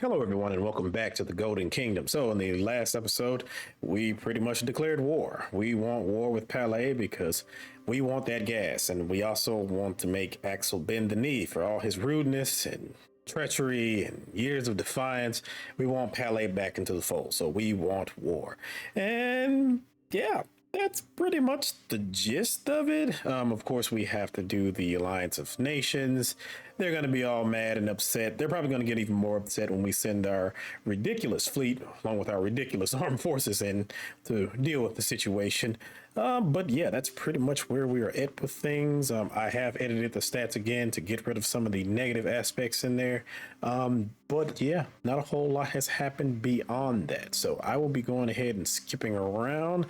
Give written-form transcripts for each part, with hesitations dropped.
Hello, everyone, and welcome back to the Golden Kingdom. So, in the last episode, we pretty much declared war. We want war with Palais because we want that gas, and we also want to make Axel bend the knee for all his rudeness and treachery and years of defiance. We want Palais back into the fold, so we want war. And yeah, that's pretty much the gist of it. Of course, we have to do the Alliance of Nations. They're going to be all mad and upset. They're probably going to get even more upset when we send our ridiculous fleet, along with our ridiculous armed forces, in to deal with the situation. But yeah, that's pretty much where we are at with things. I have edited the stats again to get rid of some of the negative aspects in there. But yeah, not a whole lot has happened beyond that. So I will be going ahead and skipping around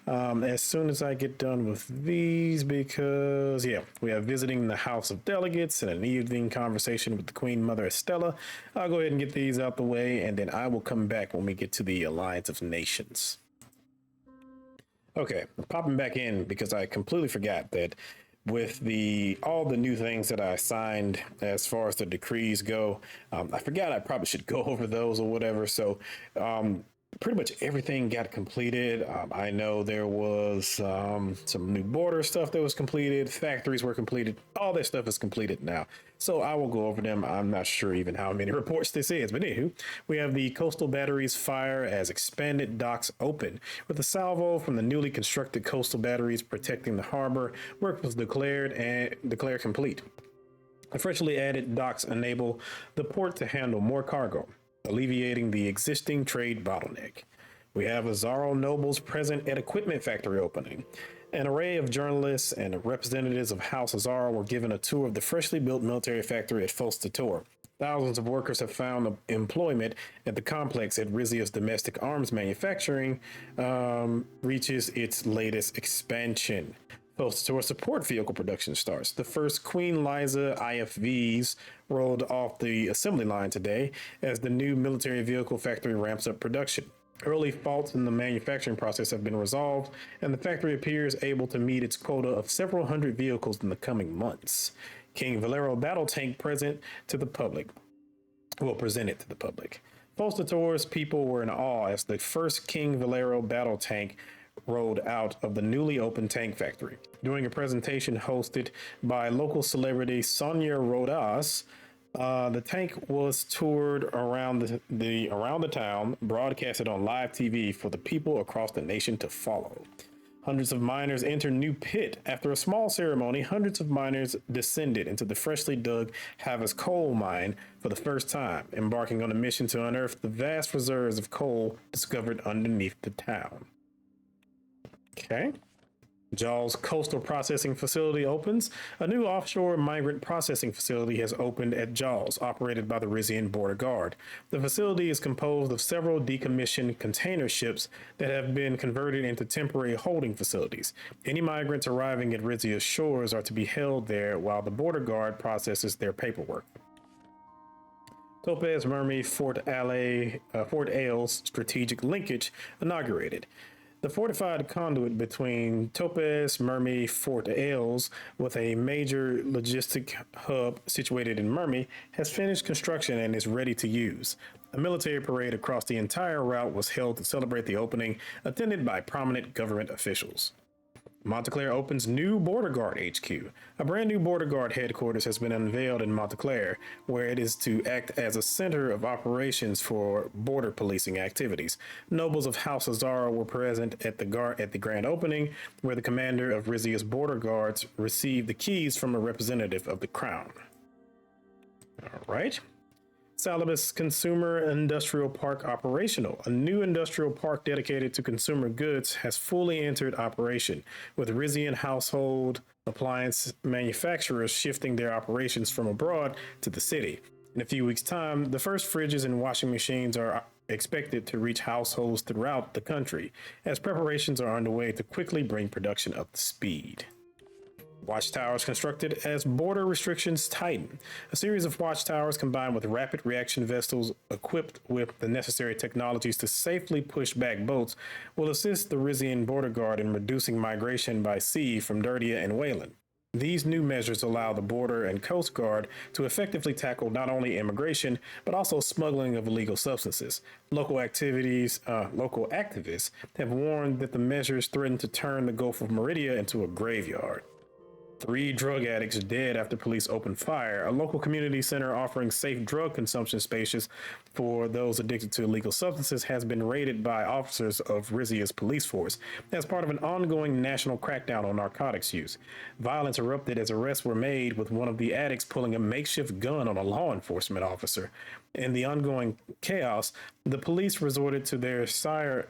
as soon as I get done with these, because yeah, we have visiting the House of Delegates and an evening conversation with the Queen Mother Estella. I'll go ahead and get these out the way, and then I will come back when we get to the Alliance of Nations. Okay, I'm popping back in because I completely forgot that with all the new things that I signed as far as the decrees go, I forgot I probably should go over those or whatever. So pretty much everything got completed. I know there was some new border stuff that was completed. Factories were completed. All that stuff is completed now. So I will go over them. I'm not sure even how many reports this is. But anywho, we have the coastal batteries fire as expanded docks open. With a salvo from the newly constructed coastal batteries protecting the harbor, work was declared complete. The freshly added docks enable the port to handle more cargo, alleviating the existing trade bottleneck. We have Azaro nobles present at equipment factory opening. An array of journalists and representatives of House Azaro were given a tour of the freshly built military factory at Fostator. Thousands of workers have found employment at the complex at Rizia's domestic arms manufacturing reaches its latest expansion. Fostator support vehicle production starts. The first Queen Liza IFVs rolled off the assembly line today as the new military vehicle factory ramps up production. Early faults in the manufacturing process have been resolved, and the factory appears able to meet its quota of several hundred vehicles in the coming months. King Valero battle tank present to the public. Will present it to the public. Fostator's people were in awe as the first King Valero battle tank rolled out of the newly opened tank factory. During a presentation hosted by local celebrity Sonia Rodas, the tank was toured around the town, broadcasted on live TV for the people across the nation to follow. Hundreds of miners entered new pit. After a small ceremony, hundreds of miners descended into the freshly dug Havas coal mine for the first time, embarking on a mission to unearth the vast reserves of coal discovered underneath the town. Okay. Jaws Coastal Processing Facility opens. A new offshore migrant processing facility has opened at Jaws, operated by the Rizian Border Guard. The facility is composed of several decommissioned container ships that have been converted into temporary holding facilities. Any migrants arriving at Rizia's shores are to be held there while the Border Guard processes their paperwork. Topaz Mermy Fort Ailes strategic linkage inaugurated. The fortified conduit between Topaz, Mermy, Fort Ailes, with a major logistic hub situated in Mermy, has finished construction and is ready to use. A military parade across the entire route was held to celebrate the opening, attended by prominent government officials. Montclair opens new Border Guard HQ. A brand new Border Guard headquarters has been unveiled in Montclair, where it is to act as a center of operations for border policing activities. Nobles of House Azara were present at the grand opening, where the commander of Rizia's Border Guards received the keys from a representative of the Crown. All right. Salabas Consumer Industrial Park operational. A new industrial park dedicated to consumer goods has fully entered operation, with Rizian household appliance manufacturers shifting their operations from abroad to the city. In a few weeks' time, the first fridges and washing machines are expected to reach households throughout the country, as preparations are underway to quickly bring production up to speed. Watchtowers constructed as border restrictions tighten. A series of watchtowers combined with rapid reaction vessels equipped with the necessary technologies to safely push back boats will assist the Rizian Border Guard in reducing migration by sea from Dirtia and Waylen. These new measures allow the Border and Coast Guard to effectively tackle not only immigration, but also smuggling of illegal substances. Local activists have warned that the measures threaten to turn the Gulf of Meridia into a graveyard. 3 drug addicts dead after police opened fire. A local community center offering safe drug consumption spaces for those addicted to illegal substances has been raided by officers of Rizia's police force as part of an ongoing national crackdown on narcotics use. Violence erupted as arrests were made, with one of the addicts pulling a makeshift gun on a law enforcement officer. In the ongoing chaos, the police resorted to their sidearms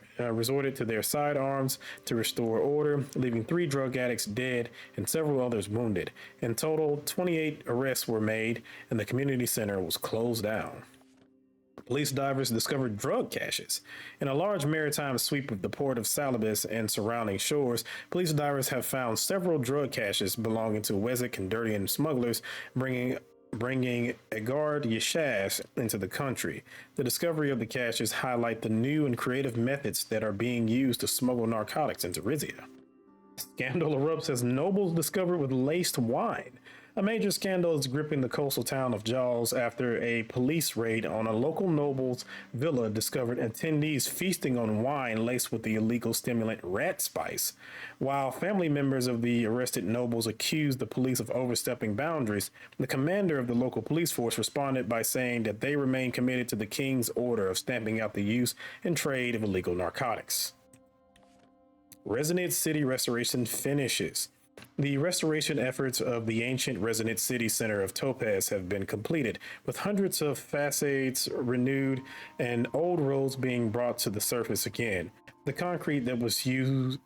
to restore order, leaving 3 drug addicts dead and several others wounded. In total, 28 arrests were made, and the community center was closed down. Police divers discovered drug caches. In a large maritime sweep of the port of Salabis and surrounding shores, police divers have found several drug caches belonging to Wessex and Durdian smugglers, bringing Agard Yashas into the country. The discovery of the caches highlight the new and creative methods that are being used to smuggle narcotics into Rizia. Scandal erupts as nobles discovered with laced wine. A major scandal is gripping the coastal town of Jaws after a police raid on a local noble's villa discovered attendees feasting on wine laced with the illegal stimulant rat spice. While family members of the arrested nobles accused the police of overstepping boundaries, the commander of the local police force responded by saying that they remain committed to the king's order of stamping out the use and trade of illegal narcotics. Resonant City restoration finishes. The restoration efforts of the ancient Resonant City center of Topaz have been completed, with hundreds of facades renewed and old roads being brought to the surface again. The concrete that was used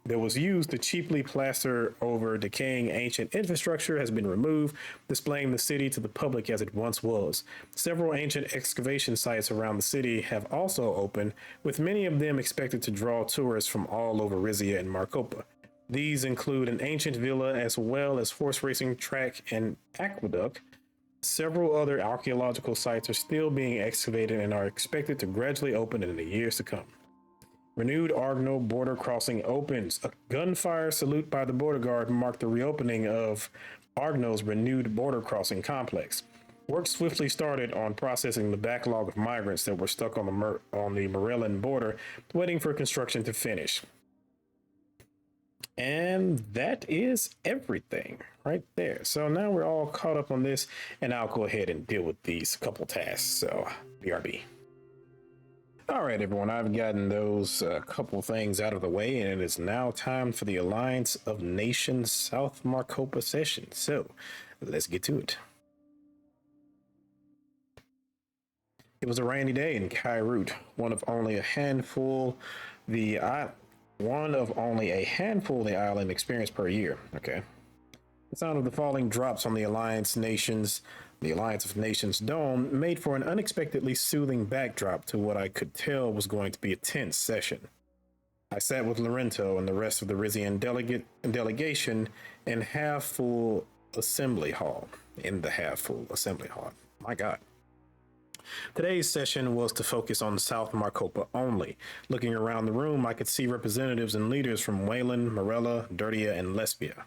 to cheaply plaster over decaying ancient infrastructure has been removed, displaying the city to the public as it once was. Several ancient excavation sites around the city have also opened, with many of them expected to draw tourists from all over Rizia and Merkopa. These include an ancient villa as well as horse racing track and aqueduct. Several other archaeological sites are still being excavated and are expected to gradually open in the years to come. Renewed Argnal border crossing opens. A gunfire salute by the border guard marked the reopening of Argnal's renewed border crossing complex. Work swiftly started on processing the backlog of migrants that were stuck on the Morellan border, waiting for construction to finish. And that is everything right there. So now we're all caught up on this, and I'll go ahead and deal with these couple tasks. So, BRB. All right, everyone, I've gotten those couple things out of the way, and it is now time for the Alliance of Nations South Merkopa session. So, let's get to it. It was a rainy day in Kairut, one of only a handful the island experience per year. Okay. The sound of the falling drops on the Alliance of Nations dome made for an unexpectedly soothing backdrop to what I could tell was going to be a tense session. I sat with Lorento and the rest of the Rizian delegation in the half-full assembly hall. My God. Today's session was to focus on South Merkopa only. Looking around the room, I could see representatives and leaders from Waylen, Morella, Dirtia, and Lesbia.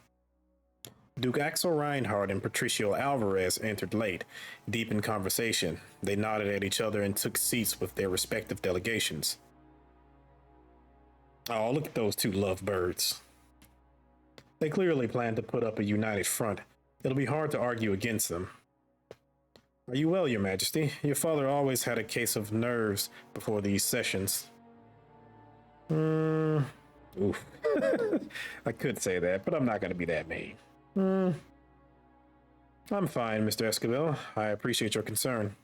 Duke Axel Reinhardt and Patricio Alvarez entered late, deep in conversation. They nodded at each other and took seats with their respective delegations. Oh, look at those two lovebirds. They clearly plan to put up a united front. It'll be hard to argue against them. Are you well, Your Majesty? Your father always had a case of nerves before these sessions. Oof. I could say that, but I'm not going to be that mean. I'm fine, Mr. Escobar. I appreciate your concern.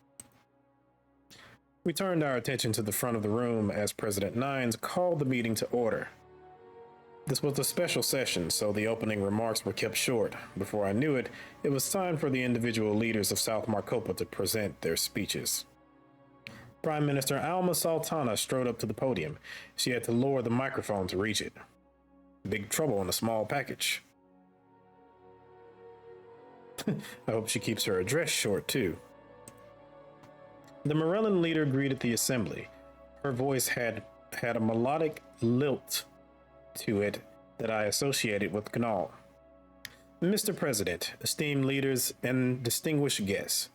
We turned our attention to the front of the room as President Nines called the meeting to order. This was a special session, so the opening remarks were kept short. Before I knew it, it was time for the individual leaders of South Merkopa to present their speeches. Prime Minister Alma Sultana strode up to the podium. She had to lower the microphone to reach it. Big trouble in a small package. I hope she keeps her address short, too. The Morellan leader greeted the assembly. Her voice had a melodic lilt to it that I associated with Gnall. Mr. President, esteemed leaders, and distinguished guests,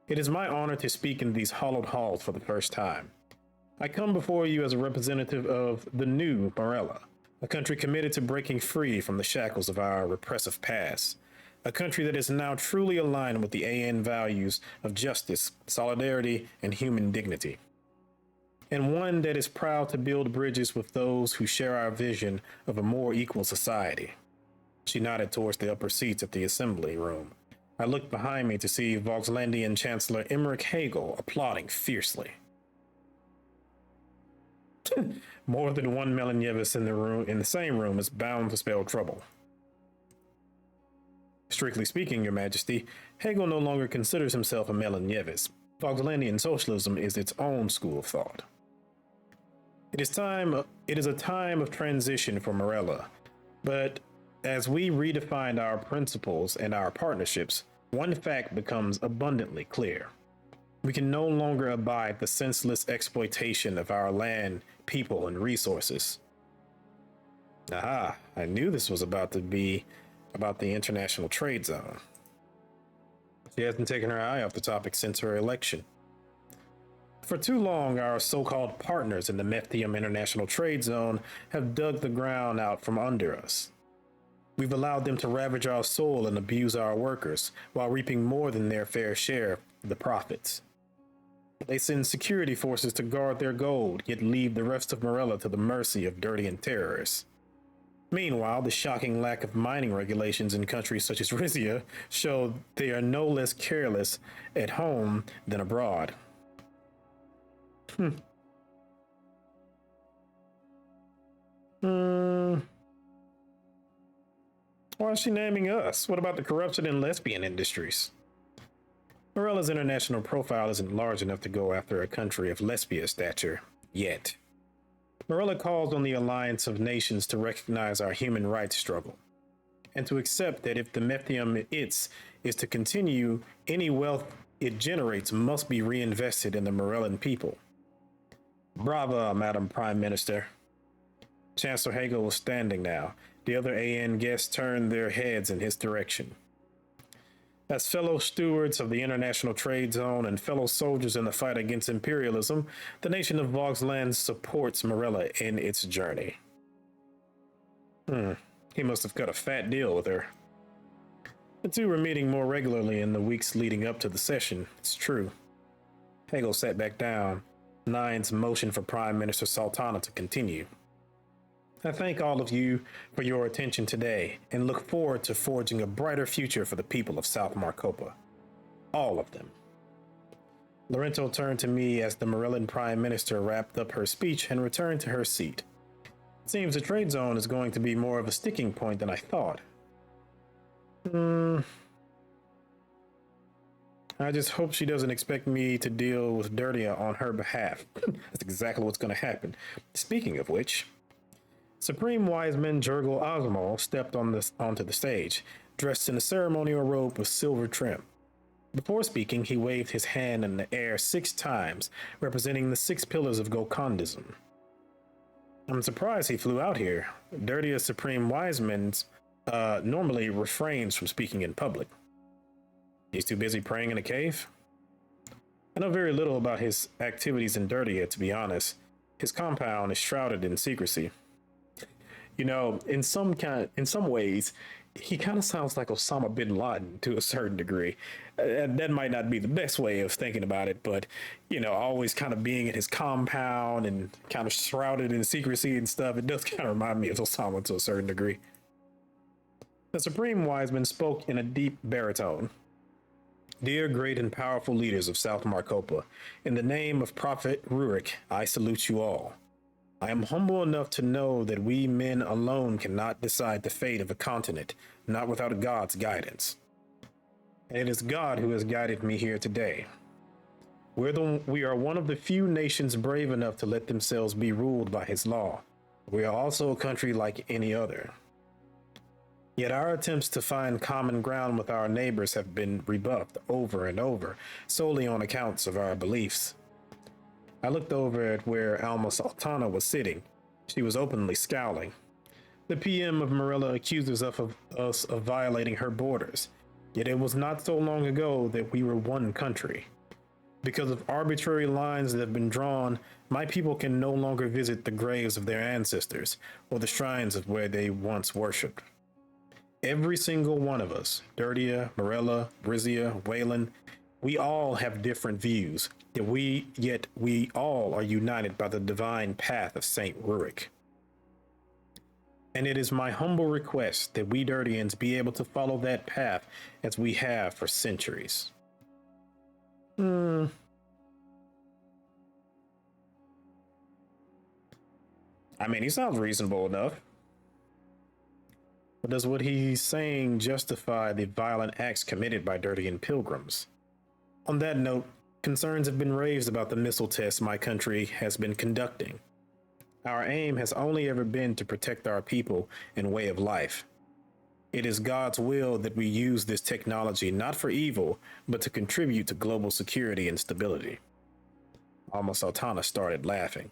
it is my honor to speak in these hallowed halls for the first time. I come before you as a representative of the new Morella, a country committed to breaking free from the shackles of our repressive past, a country that is now truly aligned with the AN values of justice, solidarity, and human dignity, and one that is proud to build bridges with those who share our vision of a more equal society. She nodded towards the upper seats at the assembly room. I looked behind me to see Voxlandian Chancellor Emmerich Hagel applauding fiercely. More than one Melanyevis in the same room is bound to spell trouble. Strictly speaking, Your Majesty, Hegel no longer considers himself a Melanyevis. Voxlandian socialism is its own school of thought. It is a time of transition for Morella, but as we redefine our principles and our partnerships, one fact becomes abundantly clear. We can no longer abide the senseless exploitation of our land, people, and resources. Aha, I knew this was about to be about the international trade zone. She hasn't taken her eye off the topic since her election. For too long, our so-called partners in the Methium International Trade Zone have dug the ground out from under us. We've allowed them to ravage our soil and abuse our workers, while reaping more than their fair share of the profits. They send security forces to guard their gold, yet leave the rest of Morella to the mercy of dirty and terrorists. Meanwhile, the shocking lack of mining regulations in countries such as Rizia show they are no less careless at home than abroad. Why is she naming us? What about the corruption in lesbian industries? Morella's international profile isn't large enough to go after a country of lesbian stature, yet. Morella calls on the alliance of nations to recognize our human rights struggle, and to accept that if the Methium is to continue, any wealth it generates must be reinvested in the Morellan people. Brava, Madam Prime Minister. Chancellor Hagel was standing now. The other AN guests turned their heads in his direction. As fellow stewards of the international trade zone and fellow soldiers in the fight against imperialism, the nation of Voxland supports Morella in its journey. He must have cut a fat deal with her. The two were meeting more regularly in the weeks leading up to the session, it's true. Hagel sat back down. Nine's motion for Prime Minister Sultana to continue. I thank all of you for your attention today and look forward to forging a brighter future for the people of South Merkopa. All of them. Lorenzo turned to me as the Morellan Prime Minister wrapped up her speech and returned to her seat. It seems the trade zone is going to be more of a sticking point than I thought. I just hope she doesn't expect me to deal with Dirtia on her behalf. That's exactly what's going to happen. Speaking of which, Supreme Wiseman Jurgil Osmo stepped onto the stage, dressed in a ceremonial robe with silver trim. Before speaking, he waved his hand in the air 6 times, representing the 6 pillars of Gokondism. I'm surprised he flew out here. Dirtia Supreme Wiseman normally refrains from speaking in public. He's too busy praying in a cave? I know very little about his activities in Dirtia, to be honest. His compound is shrouded in secrecy. You know, in some ways, he kind of sounds like Osama bin Laden to a certain degree. That might not be the best way of thinking about it, but, you know, always kind of being in his compound and kind of shrouded in secrecy and stuff, it does kind of remind me of Osama to a certain degree. The Supreme Wiseman spoke in a deep baritone. Dear great and powerful leaders of South Merkopa, in the name of Prophet Rurik, I salute you all. I am humble enough to know that we men alone cannot decide the fate of a continent, not without God's guidance. And it is God who has guided me here today. We are one of the few nations brave enough to let themselves be ruled by his law. We are also a country like any other. Yet our attempts to find common ground with our neighbors have been rebuffed over and over, solely on accounts of our beliefs. I looked over at where Alma Sultana was sitting. She was openly scowling. The PM of Morella accuses us of violating her borders. Yet it was not so long ago that we were one country. Because of arbitrary lines that have been drawn, my people can no longer visit the graves of their ancestors or the shrines of where they once worshipped. Every single one of us, Dirtia, Morella, Rizia, Waylen, we all have different views, yet we all are united by the divine path of Saint Rurik. And it is my humble request that we Dirtians be able to follow that path as we have for centuries. I mean, he sounds reasonable enough. But does what he's saying justify the violent acts committed by Dirtian pilgrims? On that note, concerns have been raised about the missile tests my country has been conducting. Our aim has only ever been to protect our people and way of life. It is God's will that we use this technology not for evil, but to contribute to global security and stability. Alma Sultana started laughing.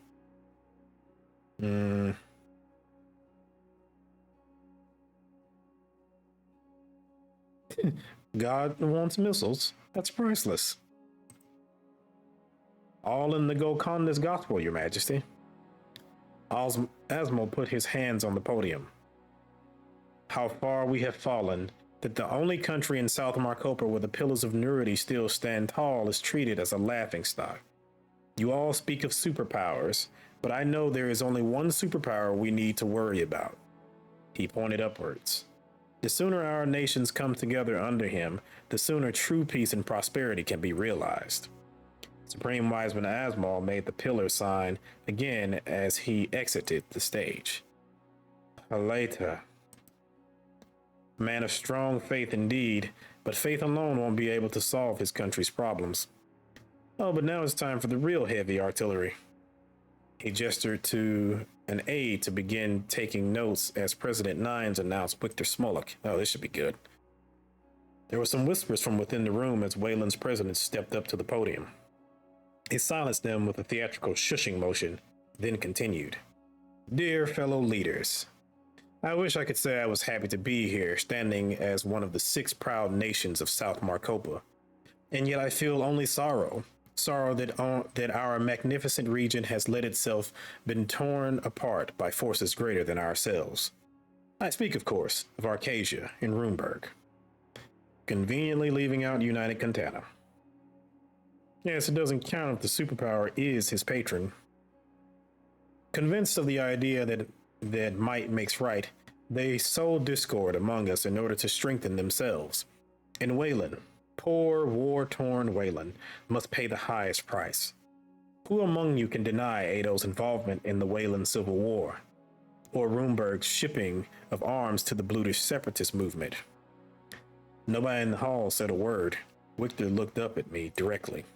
God wants missiles. That's priceless. All in the Golconda's gospel, Your Majesty. Asmo put his hands on the podium. How far we have fallen, that the only country in South Merkopa where the pillars of Nurity still stand tall is treated as a laughingstock. You all speak of superpowers, but I know there is only one superpower we need to worry about. He pointed upwards. The sooner our nations come together under him, the sooner true peace and prosperity can be realized. Supreme Wiseman Asmal made the pillar sign again as he exited the stage. Aleta. Man of strong faith indeed, but faith alone won't be able to solve his country's problems. Oh, but now it's time for the real heavy artillery. He gestured to an aide to begin taking notes as President Nines announced Victor Smolak. Oh, this should be good. There were some whispers from within the room as Wayland's president stepped up to the podium. He silenced them with a theatrical shushing motion, then continued. Dear fellow leaders, I wish I could say I was happy to be here, standing as one of the 6 proud nations of South Merkopa. And yet I feel only sorrow that our magnificent region has let itself been torn apart by forces greater than ourselves. I speak, of course, of Arcasia and Runeberg, conveniently leaving out United Contana. Yes, it doesn't count if the superpower is his patron. Convinced of the idea that might makes right, they sow discord among us in order to strengthen themselves. And Waylen, poor, war-torn Waylen, must pay the highest price. Who among you can deny Ado's involvement in the Wayland Civil War, or Runeberg's shipping of arms to the Blutish separatist movement? Nobody in the hall said a word. Victor looked up at me directly.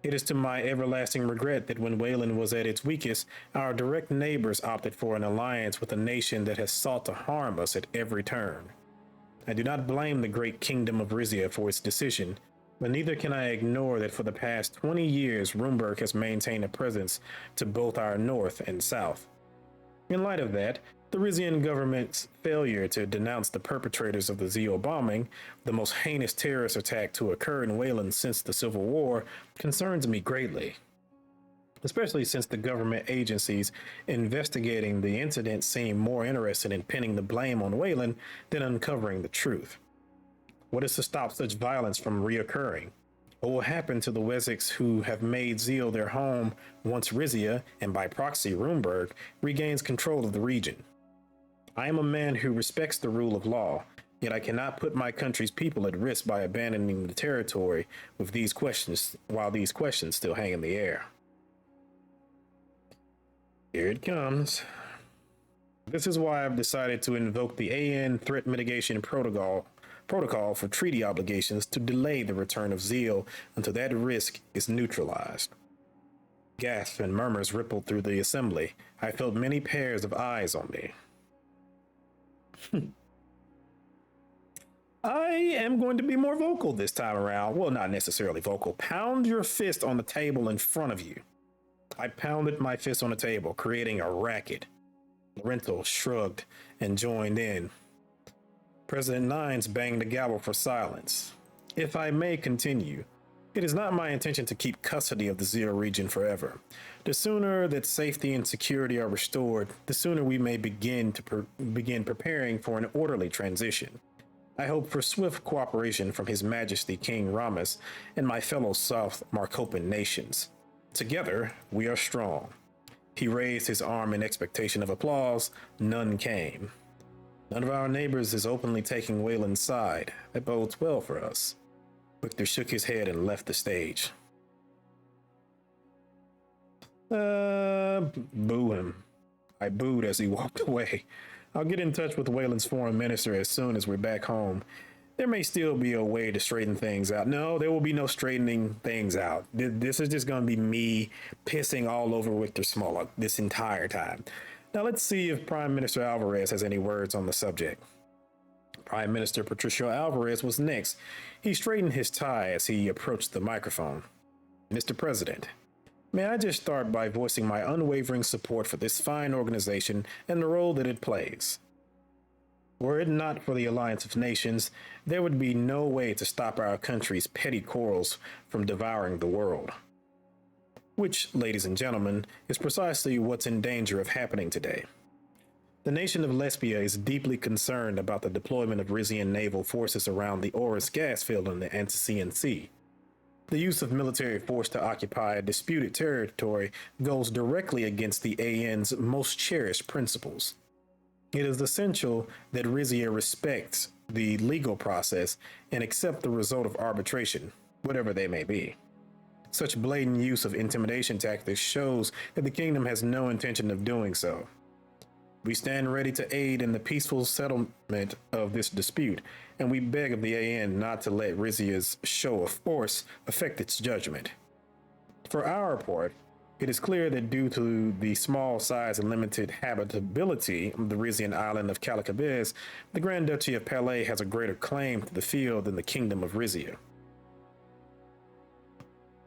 It is to my everlasting regret that when Wayland was at its weakest, our direct neighbors opted for an alliance with a nation that has sought to harm us at every turn. I do not blame the great kingdom of Rizia for its decision, but neither can I ignore that for the past 20 years, Runeberg has maintained a presence to both our north and south. In light of that, the Rizian government's failure to denounce the perpetrators of the Zeo bombing, the most heinous terrorist attack to occur in Wayland since the Civil War, concerns me greatly. Especially since the government agencies investigating the incident seem more interested in pinning the blame on Wayland than uncovering the truth. What is to stop such violence from reoccurring? What will happen to the Wessex who have made Zeo their home once Rizia, and by proxy Runeberg, regains control of the region? I am a man who respects the rule of law, yet I cannot put my country's people at risk by abandoning the territory with these questions while these questions still hang in the air. Here it comes. This is why I've decided to invoke the AN Threat Mitigation Protocol for treaty obligations to delay the return of Zeo until that risk is neutralized. Gasps and murmurs rippled through the assembly. I felt many pairs of eyes on me. I am going to be more vocal this time around. Well, not necessarily vocal. Pound your fist on the table in front of you. I pounded my fist on the table, creating a racket. Lorenzo shrugged and joined in. President Nines banged the gavel for silence. If I may continue, it is not my intention to keep custody of the Zero region forever. The sooner that safety and security are restored, the sooner we may begin preparing for an orderly transition. I hope for swift cooperation from His Majesty King Ramus and my fellow South Merkopan nations. Together, we are strong. He raised his arm in expectation of applause. None came. None of our neighbors is openly taking Waylen's side. That bodes well for us. Victor shook his head and left the stage. Boo him. I booed as he walked away. I'll get in touch with Wayland's foreign minister as soon as we're back home. There may still be a way to straighten things out. No, there will be no straightening things out. This is just going to be me pissing all over Victor Smollett this entire time. Now let's see if Prime Minister Alvarez has any words on the subject. Prime Minister Patricio Alvarez was next. He straightened his tie as he approached the microphone. Mr. President, may I just start by voicing my unwavering support for this fine organization and the role that it plays. Were it not for the Alliance of Nations, there would be no way to stop our country's petty quarrels from devouring the world. Which, ladies and gentlemen, is precisely what's in danger of happening today. The nation of Lesbia is deeply concerned about the deployment of Rizian naval forces around the Oris gas field in the Antician Sea. The use of military force to occupy a disputed territory goes directly against the AN's most cherished principles. It is essential that Rizia respects the legal process and accept the result of arbitration, whatever they may be. Such blatant use of intimidation tactics shows that the kingdom has no intention of doing so. We stand ready to aid in the peaceful settlement of this dispute, and we beg of the AN not to let Rizia's show of force affect its judgment. For our part, it is clear that due to the small size and limited habitability of the Rizian island of Calicabez, the Grand Duchy of Palais has a greater claim to the field than the Kingdom of Rizia.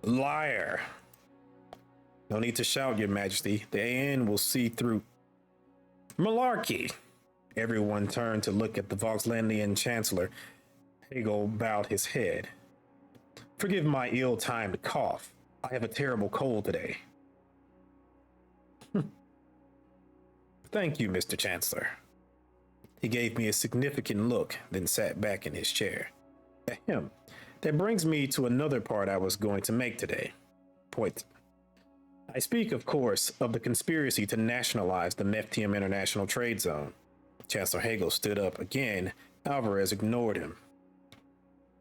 Liar! No need to shout, Your Majesty. The AN will see through. Malarkey! Everyone turned to look at the Voxlandian Chancellor. Hegel bowed his head. Forgive my ill-timed cough. I have a terrible cold today. Thank you, Mr. Chancellor. He gave me a significant look, then sat back in his chair. Ahem. That brings me to another part I was going to make today. Point. I speak, of course, of the conspiracy to nationalize the Meftium International Trade Zone. Chancellor Hegel stood up again. Alvarez ignored him.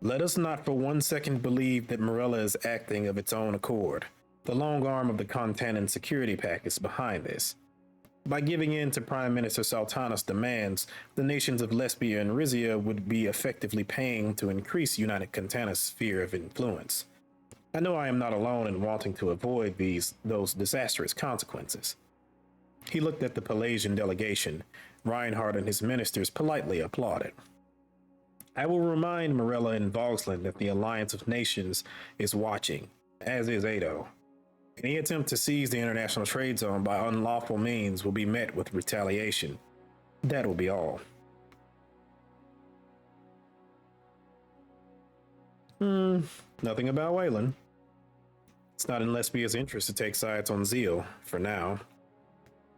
Let us not for 1 second believe that Morella is acting of its own accord. The long arm of the Contanin Security Pact is behind this. By giving in to Prime Minister Sultana's demands, the nations of Lesbia and Rizia would be effectively paying to increase United Contana's sphere of influence. I know I am not alone in wanting to avoid those disastrous consequences. He looked at the Pelagian delegation. Reinhardt and his ministers politely applauded. I will remind Morella and Vogsland that the Alliance of Nations is watching, as is Ado. Any attempt to seize the international trade zone by unlawful means will be met with retaliation. That will be all. Nothing about Waylen. It's not in Lesbia's interest to take sides on Zeal, for now.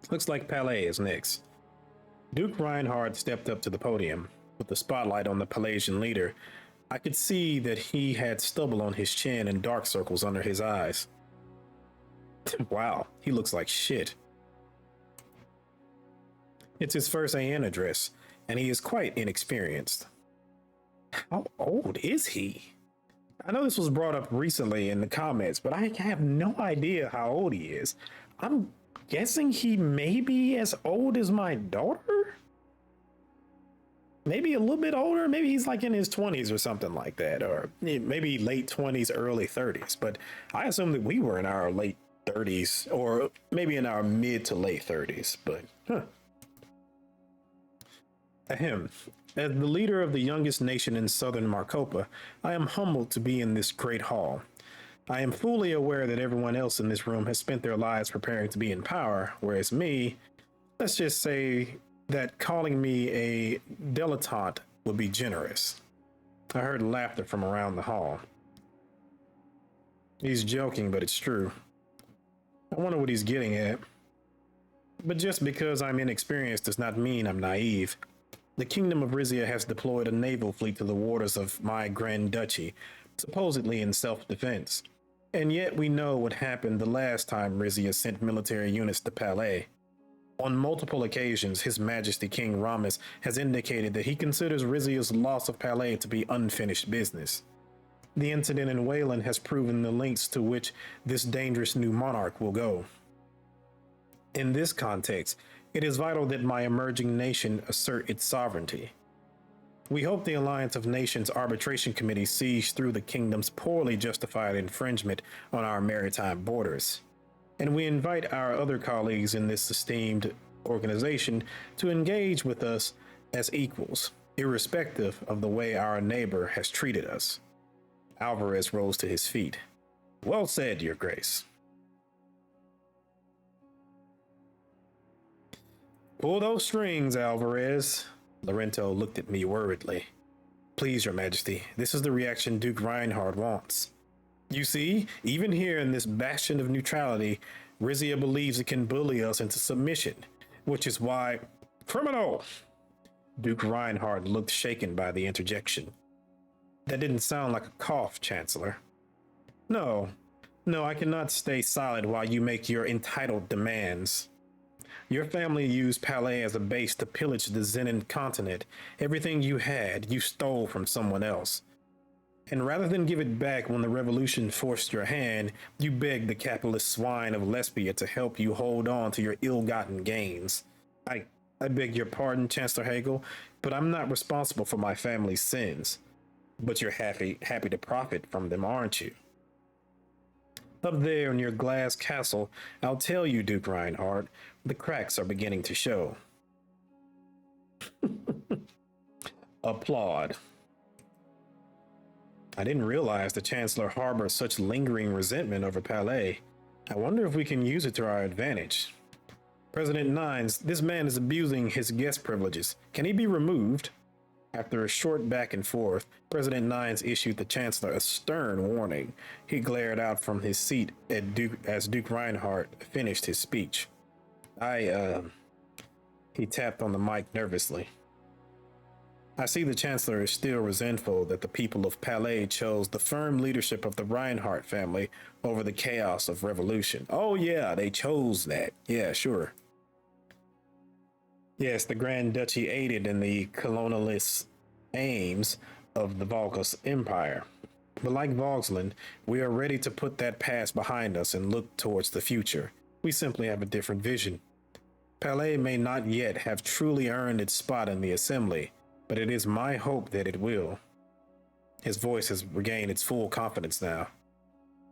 Looks like Palais is next. Duke Reinhardt stepped up to the podium. With the spotlight on the Pelagian leader, I could see that he had stubble on his chin and dark circles under his eyes. Wow, he looks like shit. It's his first AN address, and he is quite inexperienced. How old is he? I know this was brought up recently in the comments, but I have no idea how old he is. I'm guessing he may be as old as my daughter? Maybe a little bit older. Maybe he's like in his 20s or something like that, or maybe late 20s, early 30s. But I assume that we were in our late 30s, or maybe in our mid to late 30s. But Ahem. As the leader of the youngest nation in Southern Merkopa, I am humbled to be in this great hall. I am fully aware that everyone else in this room has spent their lives preparing to be in power, whereas me, Let's just say that calling me a dilettante would be generous. I heard laughter from around the hall. He's joking, but it's true. I wonder what he's getting at. But just because I'm inexperienced does not mean I'm naive. The Kingdom of Rizia has deployed a naval fleet to the waters of my Grand Duchy, supposedly in self-defense. And yet we know what happened the last time Rizia sent military units to Palais. On multiple occasions, His Majesty King Ramis has indicated that he considers Rizia's loss of Palais to be unfinished business. The incident in Waylen has proven the lengths to which this dangerous new monarch will go. In this context, it is vital that my emerging nation assert its sovereignty. We hope the Alliance of Nations Arbitration Committee sees through the kingdom's poorly justified infringement on our maritime borders. And we invite our other colleagues in this esteemed organization to engage with us as equals, irrespective of the way our neighbor has treated us. Alvarez rose to his feet. Well said, Your Grace. Pull those strings, Alvarez. Lorento looked at me worriedly. Please, Your Majesty, this is the reaction Duke Reinhard wants. You see, even here in this bastion of neutrality, Rizia believes it can bully us into submission, which is why... Criminal! Duke Reinhard looked shaken by the interjection. That didn't sound like a cough, Chancellor. No, I cannot stay silent while you make your entitled demands. Your family used Palais as a base to pillage the Zenin continent. Everything you had, you stole from someone else. And rather than give it back when the revolution forced your hand, you begged the capitalist swine of Lesbia to help you hold on to your ill-gotten gains. I beg your pardon, Chancellor Hagel, but I'm not responsible for my family's sins. But you're happy to profit from them, aren't you? Up there in your glass castle, I'll tell you, Duke Reinhardt, the cracks are beginning to show. Applaud. I didn't realize the Chancellor harbors such lingering resentment over Palais. I wonder if we can use it to our advantage. President Nines, this man is abusing his guest privileges. Can he be removed? After a short back and forth, President Nines issued the Chancellor a stern warning. He glared out from his seat at as Duke Reinhardt finished his speech. He tapped on the mic nervously. I see the Chancellor is still resentful that the people of Palais chose the firm leadership of the Reinhardt family over the chaos of revolution. Oh yeah, they chose that. Yeah, sure. Yes, the Grand Duchy aided in the colonialist aims of the Volgas Empire. But like Vogsland, we are ready to put that past behind us and look towards the future. We simply have a different vision. Palais may not yet have truly earned its spot in the Assembly, but it is my hope that it will. His voice has regained its full confidence now.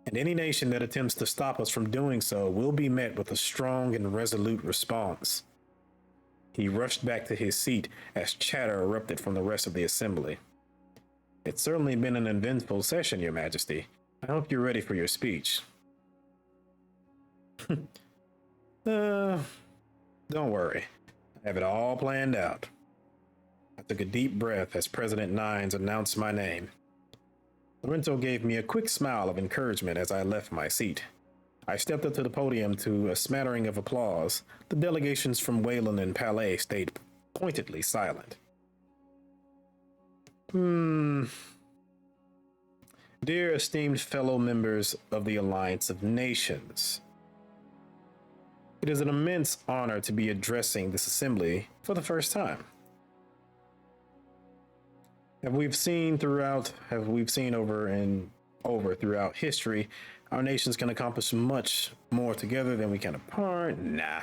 And any nation that attempts to stop us from doing so will be met with a strong and resolute response. He rushed back to his seat as chatter erupted from the rest of the assembly. It's certainly been an eventful session, Your Majesty. I hope you're ready for your speech. Don't worry. I have it all planned out. I took a deep breath as President Nines announced my name. Lorenzo gave me a quick smile of encouragement as I left my seat. I stepped up to the podium to a smattering of applause. The delegations from Waylen and Palais stayed pointedly silent. Dear esteemed fellow members of the Alliance of Nations, it is an immense honor to be addressing this assembly for the first time. As we've seen over and over throughout history, our nations can accomplish much more together than we can apart. Nah.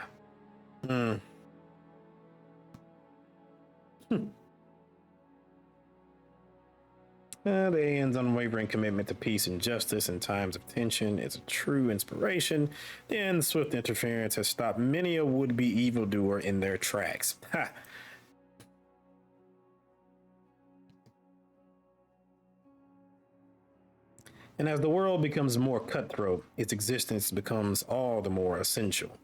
The AN's unwavering commitment to peace and justice in times of tension is a true inspiration. The AN's swift interference has stopped many a would-be evildoer in their tracks. Ha! And as the world becomes more cutthroat, its existence becomes all the more essential.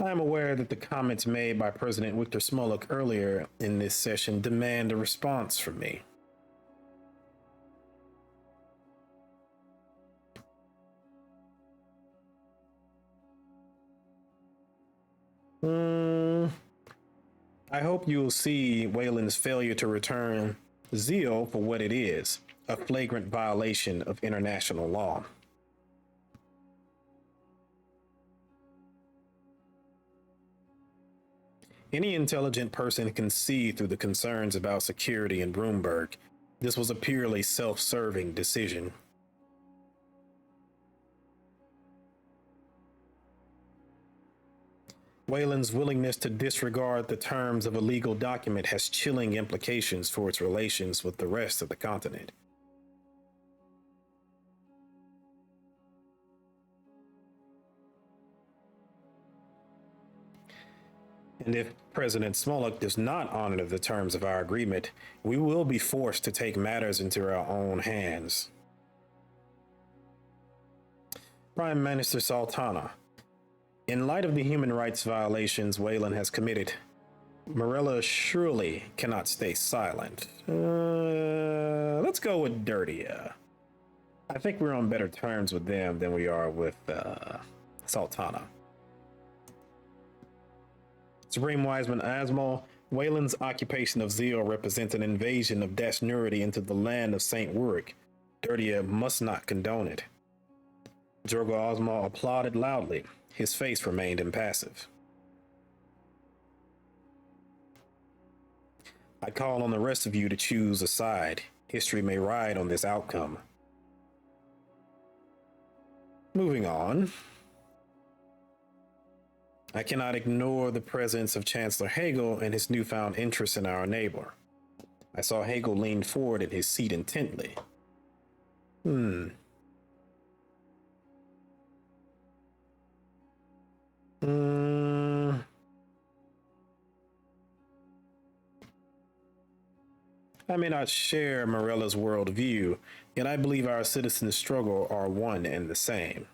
I am aware that the comments made by President Victor Smolak earlier in this session demand a response from me. I hope you will see Wayland's failure to return zeal for what it is, a flagrant violation of international law. Any intelligent person can see through the concerns about security in Broomberg. This was a purely self-serving decision. Wayland's willingness to disregard the terms of a legal document has chilling implications for its relations with the rest of the continent. And if President Smolik does not honor the terms of our agreement, we will be forced to take matters into our own hands. Prime Minister Sultana, in light of the human rights violations Waylen has committed, Morella surely cannot stay silent. Let's go with Dirtia. I think we're on better terms with them than we are with Sultana. Supreme Wiseman Asmal, Wayland's occupation of Zeal represents an invasion of Dashnurity into the land of St. Wurik. Dirtia must not condone it. Jorgo Osmal applauded loudly. His face remained impassive. I call on the rest of you to choose a side. History may ride on this outcome. Moving on. I cannot ignore the presence of Chancellor Hagel and his newfound interest in our neighbor. I saw Hagel lean forward in his seat intently. I may not share Morella's worldview, yet I believe our citizens' struggle are one and the same.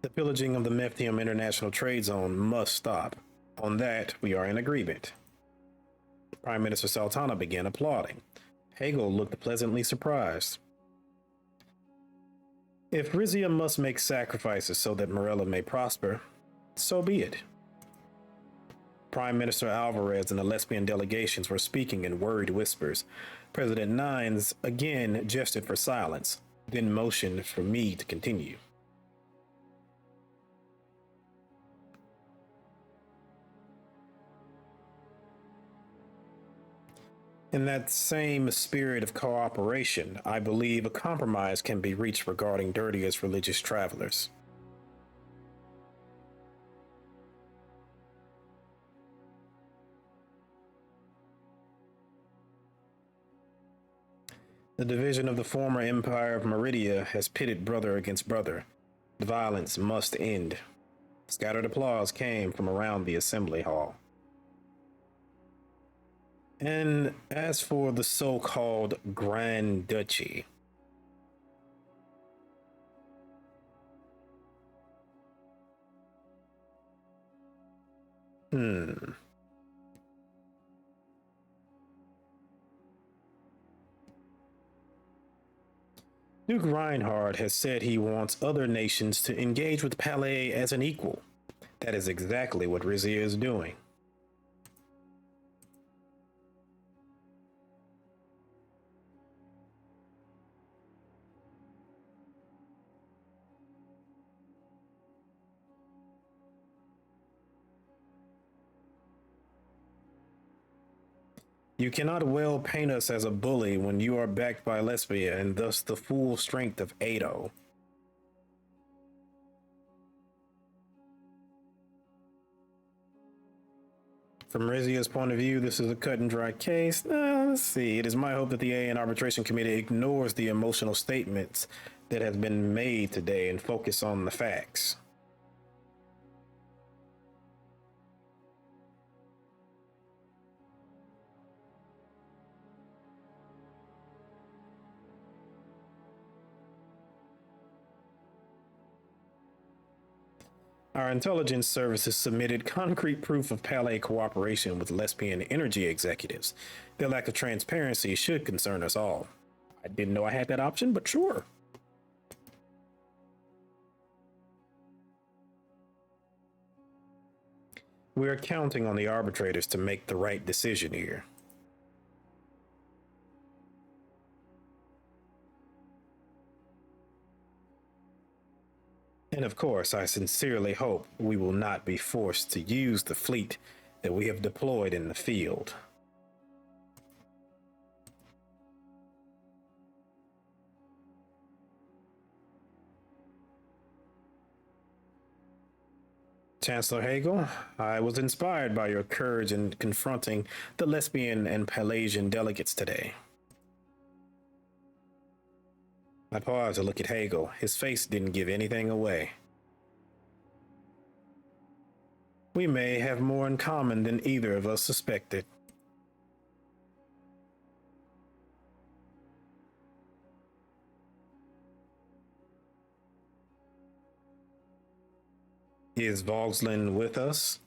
The pillaging of the Mephium International Trade Zone must stop. On that, we are in agreement. Prime Minister Sultana began applauding. Hagel looked pleasantly surprised. If Rizia must make sacrifices so that Morella may prosper, so be it. Prime Minister Alvarez and the lesbian delegations were speaking in worried whispers. President Nines again gestured for silence, then motioned for me to continue. In that same spirit of cooperation, I believe a compromise can be reached regarding Dirtia's religious travelers. The division of the former empire of Meridia has pitted brother against brother. The violence must end. Scattered applause came from around the assembly hall. And as for the so-called Grand Duchy, Duke Reinhard has said he wants other nations to engage with Palais as an equal. That is exactly what Rizia is doing. You cannot well paint us as a bully when you are backed by Lesbia and thus the full strength of Ado. From Rizia's point of view, this is a cut and dry case. Let's see. It is my hope that the AN Arbitration Committee ignores the emotional statements that have been made today and focus on the facts. Our intelligence services submitted concrete proof of Palais cooperation with lesbian energy executives. Their lack of transparency should concern us all. I didn't know I had that option, but sure. We're counting on the arbitrators to make the right decision here. And of course, I sincerely hope we will not be forced to use the fleet that we have deployed in the field. Chancellor Hagel, I was inspired by your courage in confronting the lesbian and Pelagian delegates today. I paused to look at Hagel. His face didn't give anything away. We may have more in common than either of us suspected. Is Vogsland with us?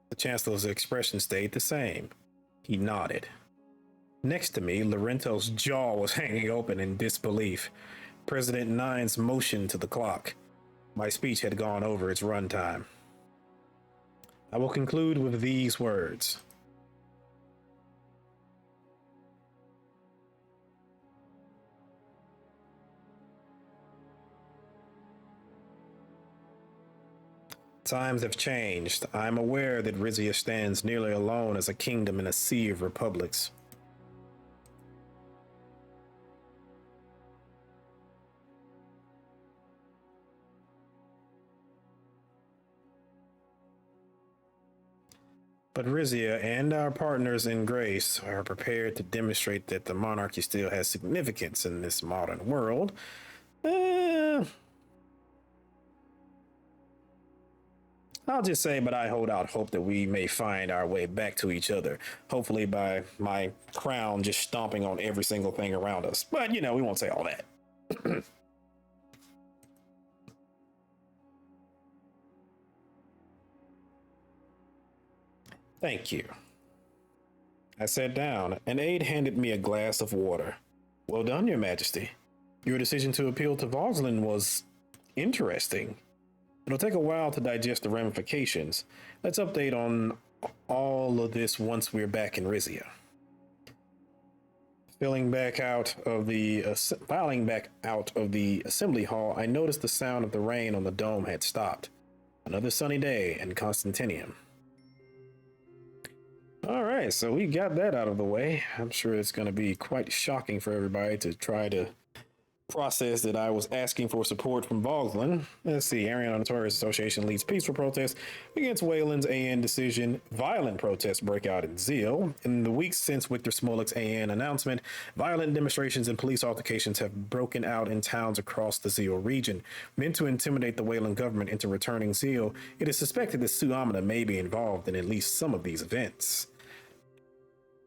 The Chancellor's expression stayed the same. He nodded. Next to me, Lorento's jaw was hanging open in disbelief. President Nine's motioned to the clock. My speech had gone over its runtime. I will conclude with these words. Times have changed. I am aware that Rizia stands nearly alone as a kingdom in a sea of republics. But Rizia and our partners in grace are prepared to demonstrate that the monarchy still has significance in this modern world. I'll just say, but I hold out hope that we may find our way back to each other. Hopefully by my crown just stomping on every single thing around us. But, we won't say all that. Thank you. I sat down. An aide handed me a glass of water. Well done, Your Majesty. Your decision to appeal to Voslin was interesting. It'll take a while to digest the ramifications. Let's update on all of this once we're back in Rizia. Filing back out of the assembly hall, I noticed the sound of the rain on the dome had stopped. Another sunny day in Constantinium. All right, so we got that out of the way. I'm sure it's going to be quite shocking for everybody to try to process that I was asking for support from Voslin. Let's see. Ariana Notorious Association leads peaceful protests against Wayland's AN decision. Violent protests break out in Zeal. In the weeks since Victor Smolik's AN announcement, violent demonstrations and police altercations have broken out in towns across the Zeal region. Meant to intimidate the Wayland government into returning Zeal, it is suspected that Sue Amina may be involved in at least some of these events.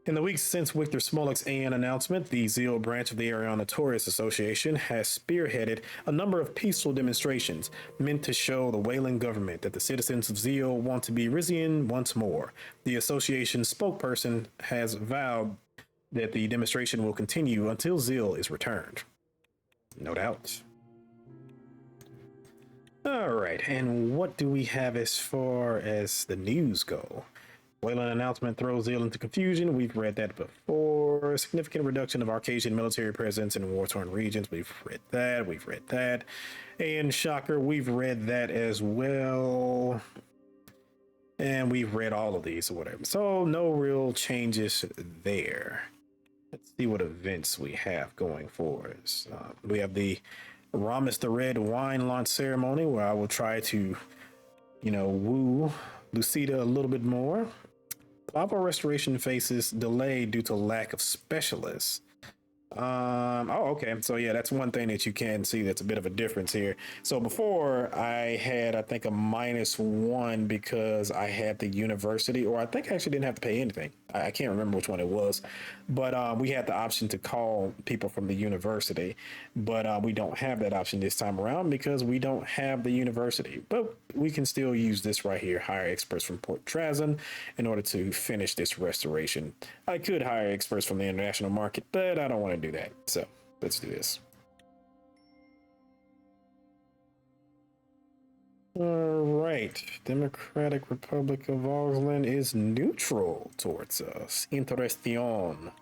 In the weeks since Victor Smolik's AN announcement, the Zeal branch of the Ariana Notorious Association has spearheaded a number of peaceful demonstrations meant to show the Wayland government that the citizens of Zeal want to be Rizian once more. The association's spokesperson has vowed that the demonstration will continue until Zeal is returned. No doubt. All right, and what do we have as far as the news go? Wayland announcement throws Zeal into confusion. We've read that before. Significant reduction of Arcasian military presence in war-torn regions. We've read that. And shocker, we've read that as well. And we've read all of these or whatever. So no real changes there. Let's see what events we have going for us. We have the Ramis the Red wine launch ceremony where I will try to, woo Lucida a little bit more. Lava restoration faces delay due to lack of specialists. Oh, okay. So yeah, that's one thing that you can see that's a bit of a difference here. So before I had, I think, a -1 because I had the university, or I think I actually didn't have to pay anything. I can't remember which one it was, but we had the option to call people from the university, but we don't have that option this time around because we don't have the university. But we can still use this right here, hire experts from Port Trazyn, in order to finish this restoration. I could hire experts from the international market, but I don't want to do that. So let's do this. All right. Democratic Republic of Augsland is neutral towards us. Interesting. All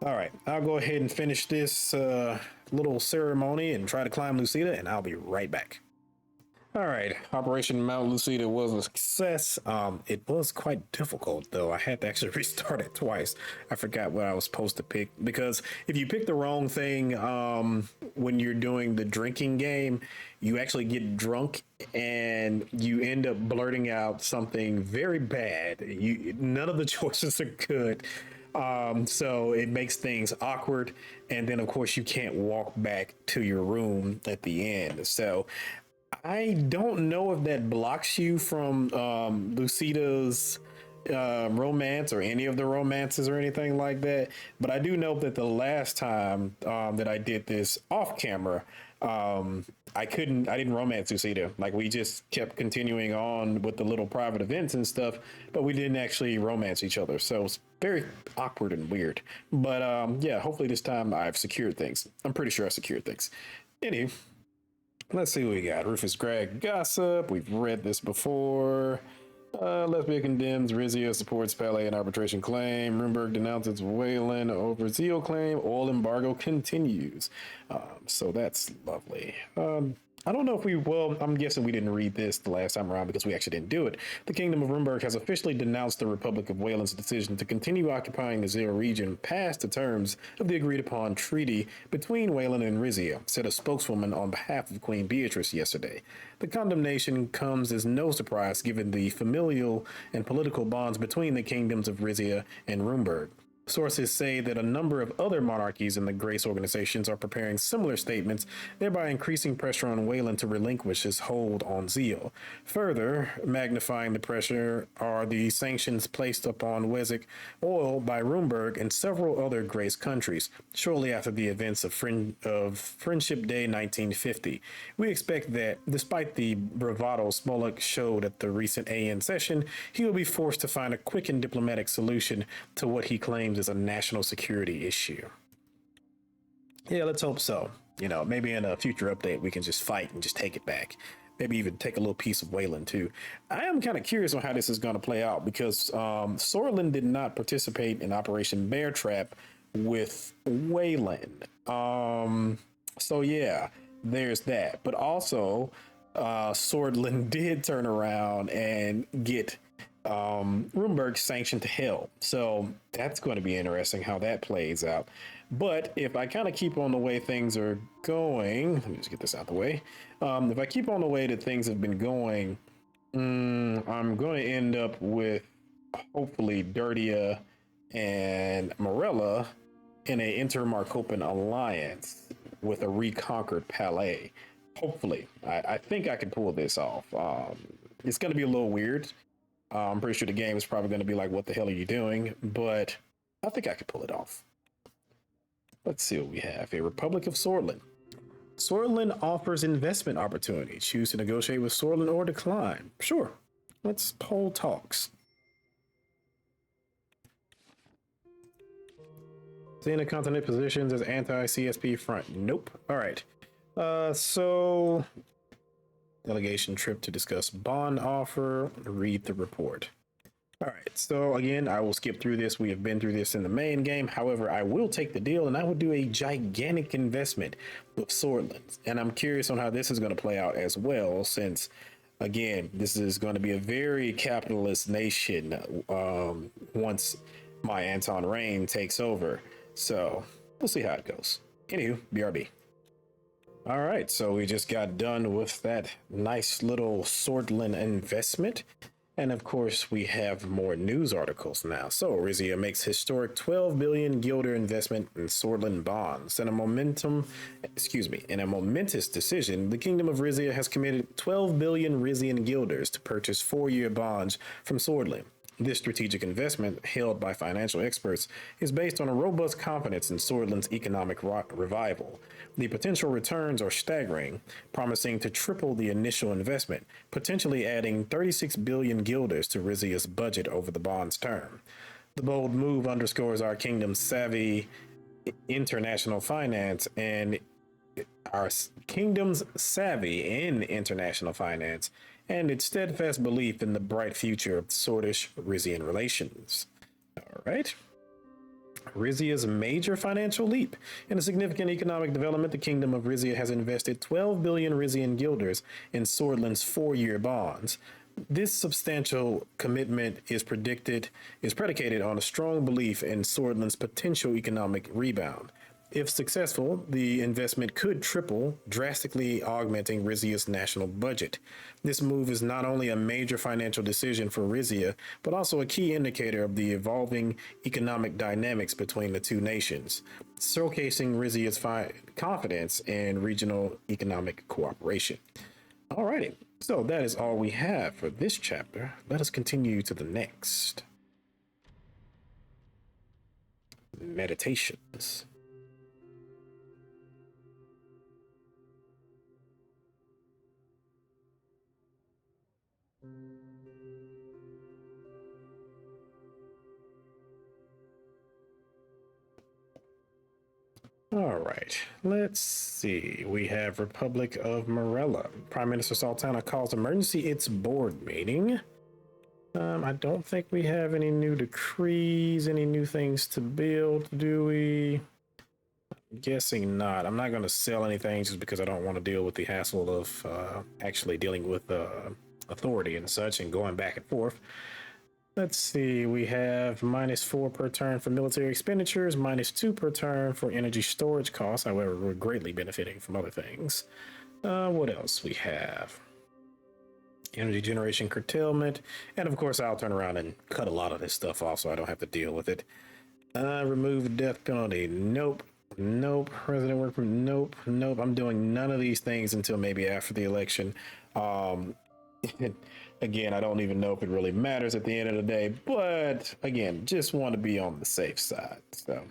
right. I'll go ahead and finish this little ceremony and try to climb Lucida, and I'll be right back. All right, Operation Mount Lucida was a success. It was quite difficult though. I had to actually restart it twice. I forgot what I was supposed to pick because if you pick the wrong thing, when you're doing the drinking game, you actually get drunk and you end up blurting out something very bad. None of the choices are good. So it makes things awkward, and then of course you can't walk back to your room at the end. So I don't know if that blocks you from Lucida's romance or any of the romances or anything like that. But I do know that the last time that I did this off camera, I didn't romance Lucida. Like we just kept continuing on with the little private events and stuff, but we didn't actually romance each other. So it's very awkward and weird. But yeah, hopefully this time I've secured things. I'm pretty sure I secured things. Anyway. Let's see what we got. Rufus Greg gossip. We've read this before. Lesbia condemns Rizia supports Palais and arbitration claim. Rumberg denounces Waylen over Zeal claim. Oil embargo continues. So that's lovely. I don't know if I'm guessing we didn't read this the last time around because we actually didn't do it. The Kingdom of Rumberg has officially denounced the Republic of Wayland's decision to continue occupying the Zeal region past the terms of the agreed upon treaty between Wayland and Rizia, said a spokeswoman on behalf of Queen Beatrice yesterday. The condemnation comes as no surprise given the familial and political bonds between the kingdoms of Rizia and Rumberg. Sources say that a number of other monarchies in the Grace organizations are preparing similar statements, thereby increasing pressure on Wayland to relinquish his hold on Zeal. Further magnifying the pressure are the sanctions placed upon Wessex oil by Rumberg and several other Grace countries, shortly after the events of Friendship Day 1950. We expect that, despite the bravado Smolik showed at the recent AN session, he will be forced to find a quick and diplomatic solution to what he claims is a national security issue. Yeah, let's hope so. Maybe in a future update we can just fight and just take it back. Maybe even take a little piece of Wayland too. I am kind of curious on how this is going to play out because Sorlin did not participate in Operation Bear Trap with Wayland. So yeah, there's that. But also, Swordlin did turn around and get Rumberg sanctioned to hell. So that's going to be interesting how that plays out. But if I kind of keep on the way things are going, let me just get this out the way. If I keep on the way that things have been going, I'm going to end up with hopefully Dirtia and Morella in a Inter-Markopan alliance with a reconquered Palais. Hopefully, I think I can pull this off. It's going to be a little weird. I'm pretty sure the game is probably going to be like, what the hell are you doing? But I think I could pull it off. Let's see what we have here. Republic of Sorlin. Sorlin offers investment opportunity. Choose to negotiate with Sorlin or decline. Sure. Let's poll talks. Seeing the continent positions as anti-CSP front. Nope. All right. So delegation trip to discuss bond offer. Read the report. All right, so again, I will skip through this. We have been through this in the main game. However, I will take the deal and I will do a gigantic investment with Swordlands. And I'm curious on how this is going to play out as well, since, again, this is going to be a very capitalist nation once my Anton reign takes over. So we'll see how it goes. Anywho, BRB. All right, so we just got done with that nice little Swordland investment. And of course, we have more news articles now. So, Rizia makes historic 12 billion guilder investment in Swordland bonds. In a momentous decision, the Kingdom of Rizia has committed 12 billion Rizian guilders to purchase 4-year bonds from Swordland. This strategic investment, held by financial experts, is based on a robust confidence in Swordland's economic revival. The potential returns are staggering, promising to triple the initial investment, potentially adding 36 billion guilders to Rizia's budget over the bond's term. The bold move underscores our kingdom's savvy international finance and our kingdom's savvy in international finance and its steadfast belief in the bright future of Swordish Rizian relations. All right. Rizia's major financial leap. In a significant economic development, the Kingdom of Rizia has invested 12 billion Rizian guilders in Swordland's 4-year bonds. This substantial commitment is predicated on a strong belief in Swordland's potential economic rebound. If successful, the investment could triple, drastically augmenting Rizia's national budget. This move is not only a major financial decision for Rizia, but also a key indicator of the evolving economic dynamics between the two nations, showcasing Rizia's confidence in regional economic cooperation. Alrighty, so that is all we have for this chapter. Let us continue to the next. Meditations. All right, let's see. We have Republic of Morella. Prime Minister Sultana calls emergency its board meeting. I don't think we have any new decrees, any new things to build, do we? I'm guessing not. I'm not going to sell anything just because I don't want to deal with the hassle of actually dealing with authority and such and going back and forth. Let's see, we have -4 per turn for military expenditures, -2 per turn for energy storage costs. However, we're greatly benefiting from other things. What else we have? Energy generation curtailment. And of course, I'll turn around and cut a lot of this stuff off so I don't have to deal with it. Remove death penalty. Nope. Nope. Resident work from nope. Nope. I'm doing none of these things until maybe after the election. Again, I don't even know if it really matters at the end of the day, but again, just want to be on the safe side. So,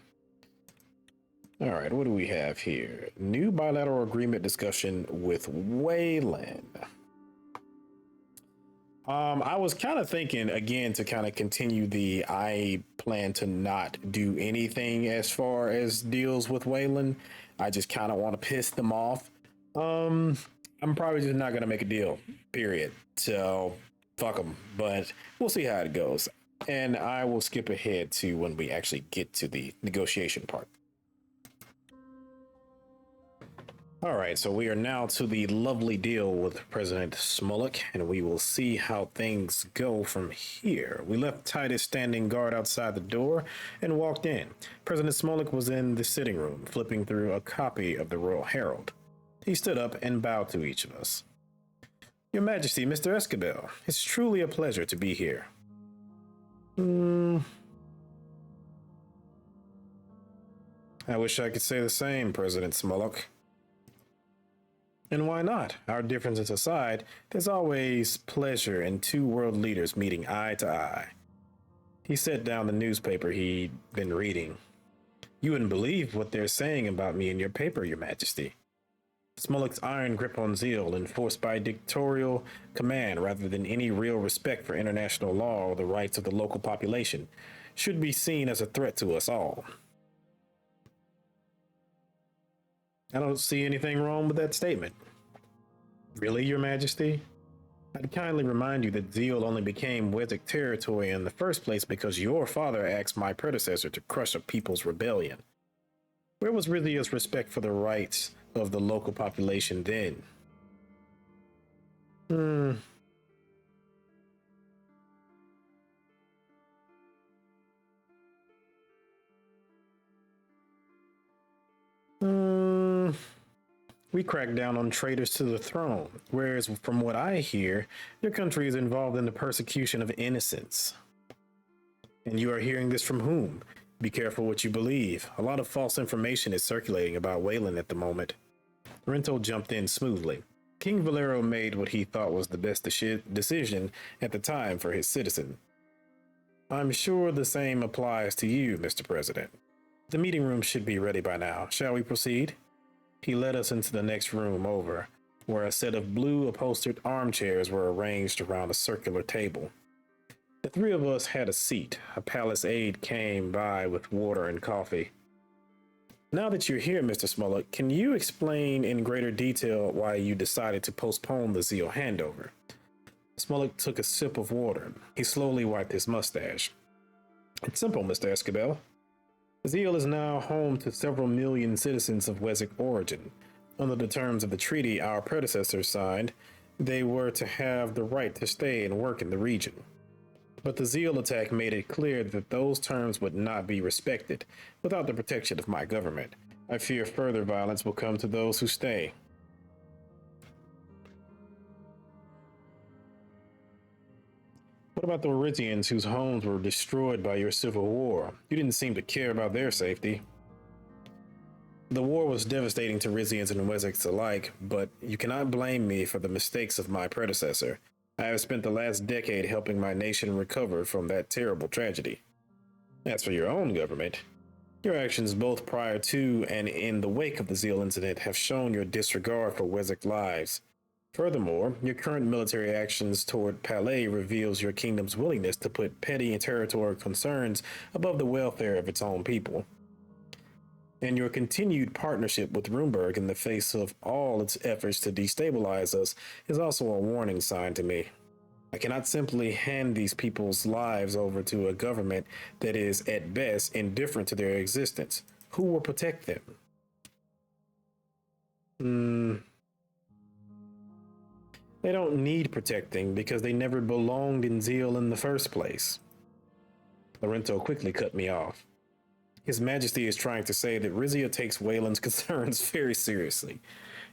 all right, what do we have here? New bilateral agreement discussion with Waylen. I was kind of thinking again to kind of continue I plan to not do anything as far as deals with Waylen. I just kind of want to piss them off. I'm probably just not going to make a deal, period. So fuck them, but we'll see how it goes. And I will skip ahead to when we actually get to the negotiation part. All right, so we are now to the lovely deal with President Smolik, and we will see how things go from here. We left Titus standing guard outside the door and walked in. President Smolik was in the sitting room, flipping through a copy of the Royal Herald. He stood up and bowed to each of us. Your Majesty, Mr. Escabel, it's truly a pleasure to be here. I wish I could say the same, President Smolik. And why not? Our differences aside, there's always pleasure in two world leaders meeting eye to eye. He set down the newspaper he'd been reading. You wouldn't believe what they're saying about me in your paper, Your Majesty. Smolik's iron grip on zeal, enforced by dictatorial command rather than any real respect for international law or the rights of the local population, should be seen as a threat to us all. I don't see anything wrong with that statement. Really, Your Majesty? I'd kindly remind you that zeal only became Wessex territory in the first place because your father asked my predecessor to crush a people's rebellion. Where was Rizia's respect for the rights of the local population then? We crack down on traitors to the throne, whereas from what I hear, your country is involved in the persecution of innocents. And you are hearing this from whom? Be careful what you believe. A lot of false information is circulating about Waylen at the moment. Rento jumped in smoothly. King Valero made what he thought was the best decision at the time for his citizen. I'm sure the same applies to you, Mr. President. The meeting room should be ready by now. Shall we proceed? He led us into the next room over, where a set of blue upholstered armchairs were arranged around a circular table. The three of us had a seat. A palace aide came by with water and coffee. Now that you're here, Mr. Smollett, can you explain in greater detail why you decided to postpone the Zeal handover? Smollett took a sip of water. He slowly wiped his mustache. It's simple, Mr. Escabel. Zeal is now home to several million citizens of Wezek origin. Under the terms of the treaty our predecessors signed, they were to have the right to stay and work in the region. But the Zeal attack made it clear that those terms would not be respected without the protection of my government. I fear further violence will come to those who stay. What about the Rizians whose homes were destroyed by your civil war? You didn't seem to care about their safety. The war was devastating to Rizians and Wezeks alike, but you cannot blame me for the mistakes of my predecessor. I have spent the last decade helping my nation recover from that terrible tragedy. As for your own government, your actions both prior to and in the wake of the Zeal incident have shown your disregard for Wezek lives. Furthermore, your current military actions toward Palais reveals your kingdom's willingness to put petty and territorial concerns above the welfare of its own people. And your continued partnership with Runeberg in the face of all its efforts to destabilize us is also a warning sign to me. I cannot simply hand these people's lives over to a government that is, at best, indifferent to their existence. Who will protect them? They don't need protecting because they never belonged in Zeal in the first place. Lorento quickly cut me off. His Majesty is trying to say that Rizia takes Wayland's concerns very seriously,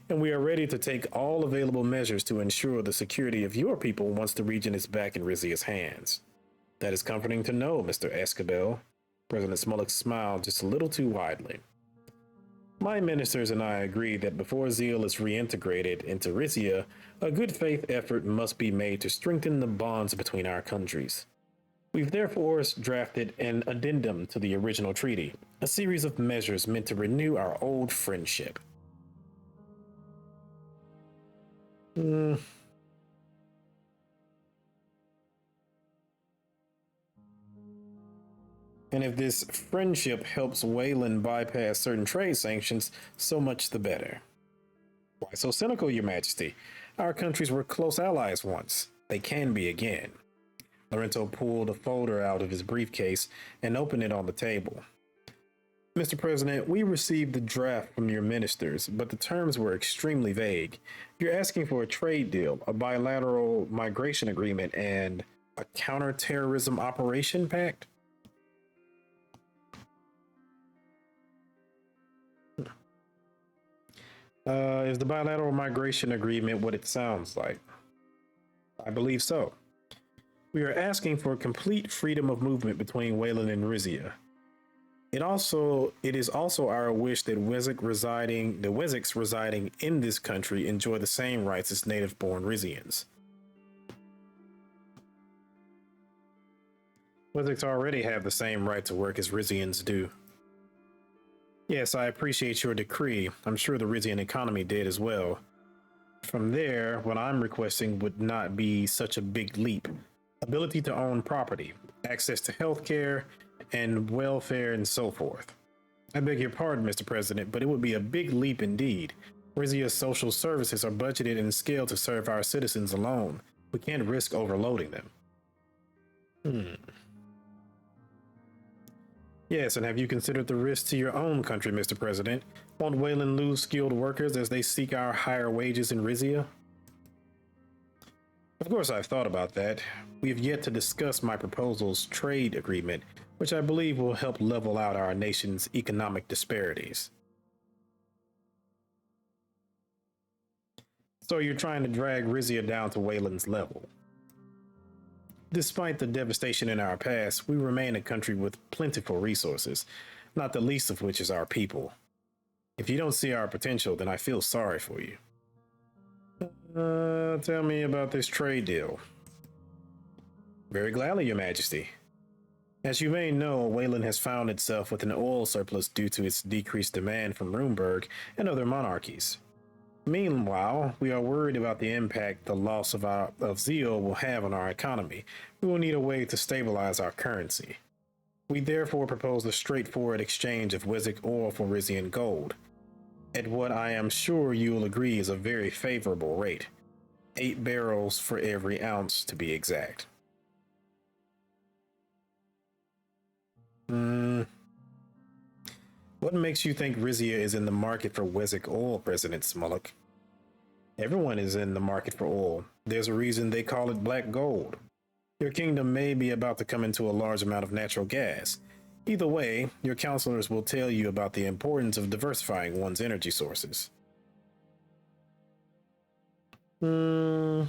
and we are ready to take all available measures to ensure the security of your people once the region is back in Rizia's hands. That is comforting to know, Mr. Escabel. President Smollett smiled just a little too widely. My ministers and I agree that before Zeal is reintegrated into Rizia, a good faith effort must be made to strengthen the bonds between our countries. We've therefore drafted an addendum to the original treaty, a series of measures meant to renew our old friendship. And if this friendship helps Wayland bypass certain trade sanctions, so much the better. Why so cynical, Your Majesty? Our countries were close allies once. They can be again. Lorento pulled a folder out of his briefcase and opened it on the table. Mr. President, we received the draft from your ministers, but the terms were extremely vague. You're asking for a trade deal, a bilateral migration agreement, and a counterterrorism operation pact? Is the bilateral migration agreement what it sounds like? I believe so. We are asking for complete freedom of movement between Wayland and Rizia. It is also our wish that Wezeks residing in this country enjoy the same rights as native-born Rizians. Wezeks already have the same right to work as Rizians do. Yes, I appreciate your decree. I'm sure the Rizian economy did as well. From there, what I'm requesting would not be such a big leap. Ability to own property, access to healthcare and welfare, and so forth. I beg your pardon, Mr. President, but it would be a big leap indeed. Rizia's social services are budgeted and scaled to serve our citizens alone. We can't risk overloading them. Yes, and have you considered the risk to your own country, Mr. President? Won't Wayland lose skilled workers as they seek our higher wages in Rizia? Of course, I've thought about that. We have yet to discuss my proposal's trade agreement, which I believe will help level out our nation's economic disparities. So you're trying to drag Rizia down to Wayland's level. Despite the devastation in our past, we remain a country with plentiful resources, not the least of which is our people. If you don't see our potential, then I feel sorry for you. Tell me about this trade deal. Very gladly, Your Majesty. As you may know, Wayland has found itself with an oil surplus due to its decreased demand from Runeberg and other monarchies. Meanwhile, we are worried about the impact the loss of zeal will have on our economy. We will need a way to stabilize our currency. We therefore propose a straightforward exchange of Wizzic oil for Rizian gold, at what I am sure you will agree is a very favorable rate. 8 barrels for every ounce, to be exact. What makes you think Rizia is in the market for Wizzic oil, President Smullock? Everyone is in the market for oil. There's a reason they call it black gold. Your kingdom may be about to come into a large amount of natural gas. Either way, your counselors will tell you about the importance of diversifying one's energy sources. Rizia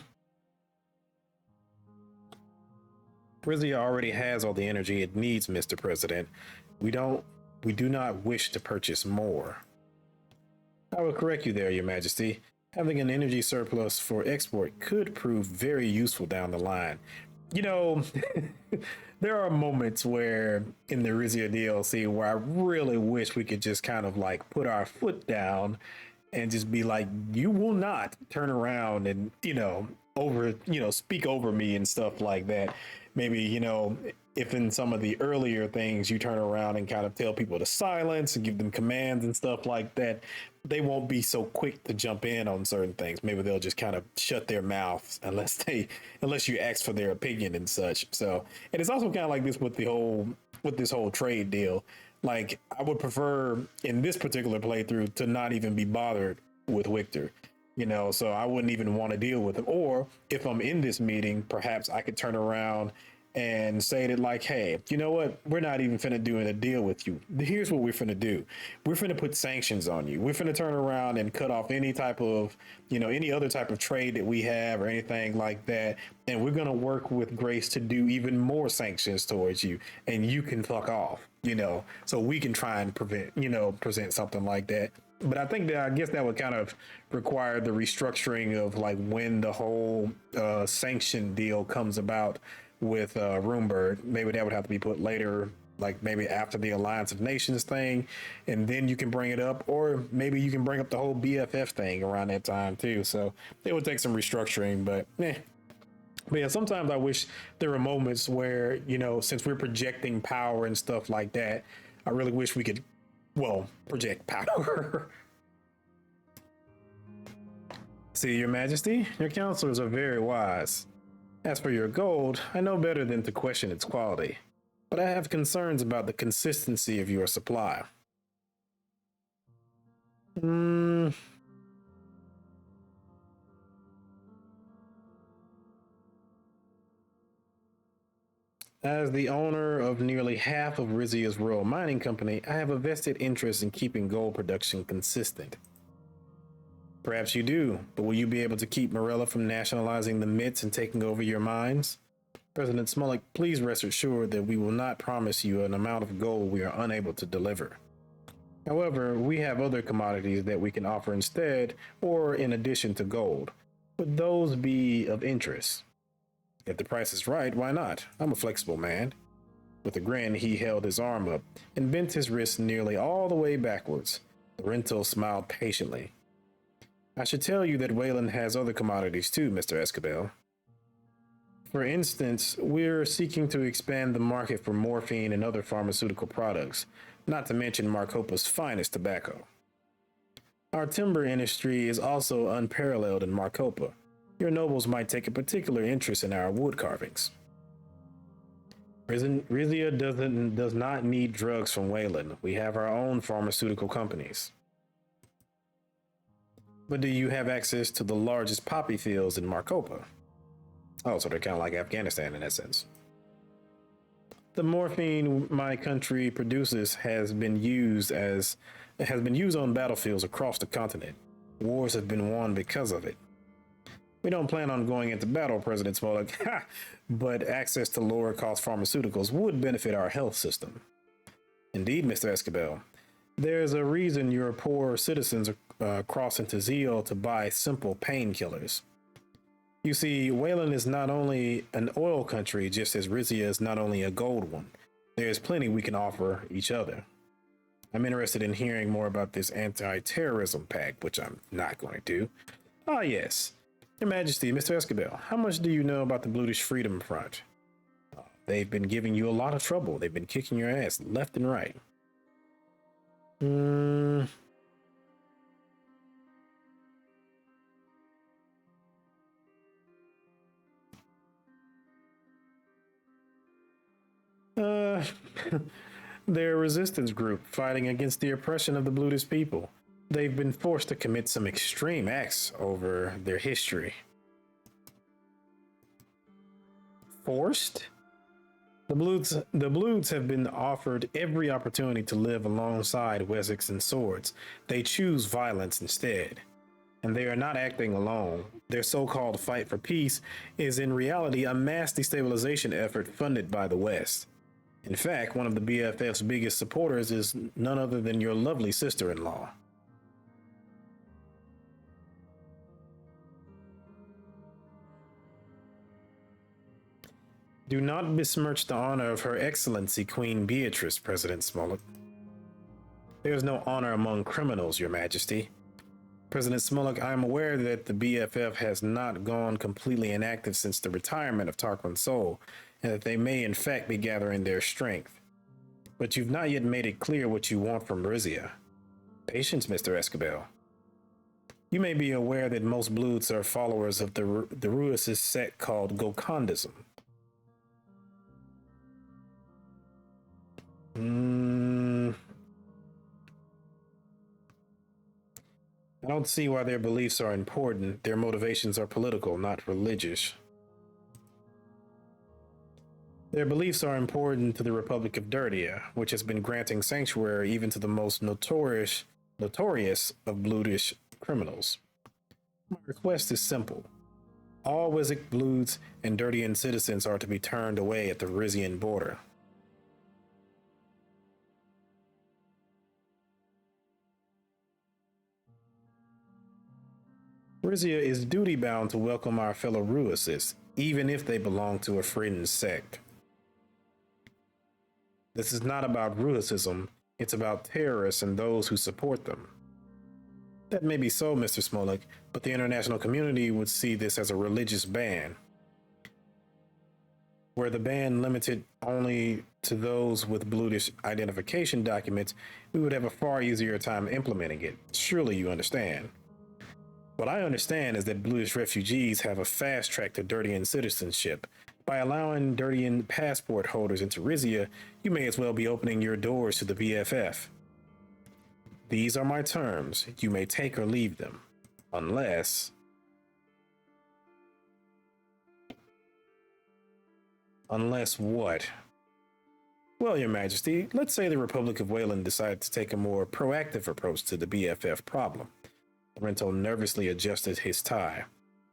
already has all the energy it needs, Mr. President. We do not wish to purchase more. I will correct you there, Your Majesty. Having an energy surplus for export could prove very useful down the line. You know, there are moments where in the Rizia DLC where I really wish we could just kind of like put our foot down and just be like, you will not turn around and, speak over me and stuff like that. Maybe, if in some of the earlier things you turn around and kind of tell people to silence and give them commands and stuff like that, they won't be so quick to jump in on certain things. Maybe they'll just kind of shut their mouths unless you ask for their opinion and such. So, and it's also kind of like this with this whole trade deal. Like, I would prefer in this particular playthrough to not even be bothered with Victor. So I wouldn't even want to deal with him. Or if I'm in this meeting, perhaps I could turn around and say that like, hey, you know what? We're not even finna do a deal with you. Here's what we're finna do. We're finna put sanctions on you. We're finna turn around and cut off any type of, any other type of trade that we have or anything like that. And we're gonna work with Grace to do even more sanctions towards you. And you can fuck off, so we can try and present something like that. But I guess that would kind of require the restructuring of like when the whole sanction deal comes about with Runeberg. Maybe that would have to be put later, like maybe after the Alliance of Nations thing, and then you can bring it up, or maybe you can bring up the whole BFF thing around that time too. So it would take some restructuring, but yeah, sometimes I wish there were moments where, since we're projecting power and stuff like that, I really wish we could, project power. See, Your Majesty, your counselors are very wise. As for your gold, I know better than to question its quality, but I have concerns about the consistency of your supply. As the owner of nearly half of Rizia's Royal Mining Company, I have a vested interest in keeping gold production consistent. Perhaps you do, but will you be able to keep Morella from nationalizing the MITs and taking over your mines? President Smullock, please rest assured that we will not promise you an amount of gold we are unable to deliver. However, we have other commodities that we can offer instead or in addition to gold. Would those be of interest? If the price is right, why not? I'm a flexible man. With a grin, he held his arm up and bent his wrist nearly all the way backwards. Lorenzo smiled patiently. I should tell you that Waylen has other commodities too, Mr. Escabel. For instance, we're seeking to expand the market for morphine and other pharmaceutical products, not to mention Merkopa's finest tobacco. Our timber industry is also unparalleled in Merkopa. Your nobles might take a particular interest in our wood carvings. Rizia does not need drugs from Wayland. We have our own pharmaceutical companies. But do you have access to the largest poppy fields in Merkopa? Oh, so they're kind of like Afghanistan in that sense. The morphine my country produces has been used on battlefields across the continent. Wars have been won because of it. We don't plan on going into battle, President Smolik, but access to lower cost pharmaceuticals would benefit our health system. Indeed, Mr. Escabel. There's a reason your poor citizens cross into Zeal to buy simple painkillers. You see, Waylen is not only an oil country, just as Rizia is not only a gold one. There's plenty we can offer each other. I'm interested in hearing more about this anti-terrorism pact, which I'm not going to do. Ah, yes. Your Majesty, Mr. Escabel, how much do you know about the Brutish Freedom Front? They've been giving you a lot of trouble. They've been kicking your ass left and right. They're a resistance group fighting against the oppression of the Brutish people. They've been forced to commit some extreme acts over their history. Forced? The Bloods have been offered every opportunity to live alongside Wessex and Swords. They choose violence instead. And they are not acting alone. Their so-called fight for peace is in reality a mass destabilization effort funded by the West. In fact, one of the BFF's biggest supporters is none other than your lovely sister-in-law. Do not besmirch the honor of Her Excellency Queen Beatrice, President Smollett. There is no honor among criminals, Your Majesty. President Smollett, I am aware that the BFF has not gone completely inactive since the retirement of Tarquin Sol, and that they may in fact be gathering their strength. But you've not yet made it clear what you want from Rizia. Patience, Mr. Escabel. You may be aware that most Bloods are followers of the Ruis's sect called Gokandism. I don't see why their beliefs are important. Their motivations are political, not religious. Their beliefs are important to the Republic of Dirtia, which has been granting sanctuary even to the most notorious of Bludish criminals. My request is simple. All Wessex Bloods and Dirtian citizens are to be turned away at the Rizian border. Rizia is duty-bound to welcome our fellow Ruises, even if they belong to a fringe sect. This is not about Ruisism, it's about terrorists and those who support them. That may be so, Mr. Smolik, but the international community would see this as a religious ban. Were the ban limited only to those with Bludish identification documents, we would have a far easier time implementing it. Surely you understand. What I understand is that Bluish refugees have a fast track to Dirtian citizenship. By allowing Dirtian passport holders into Rizia, you may as well be opening your doors to the BFF. These are my terms. You may take or leave them. Unless what? Well, Your Majesty, let's say the Republic of Waylen decided to take a more proactive approach to the BFF problem. Rento nervously adjusted his tie.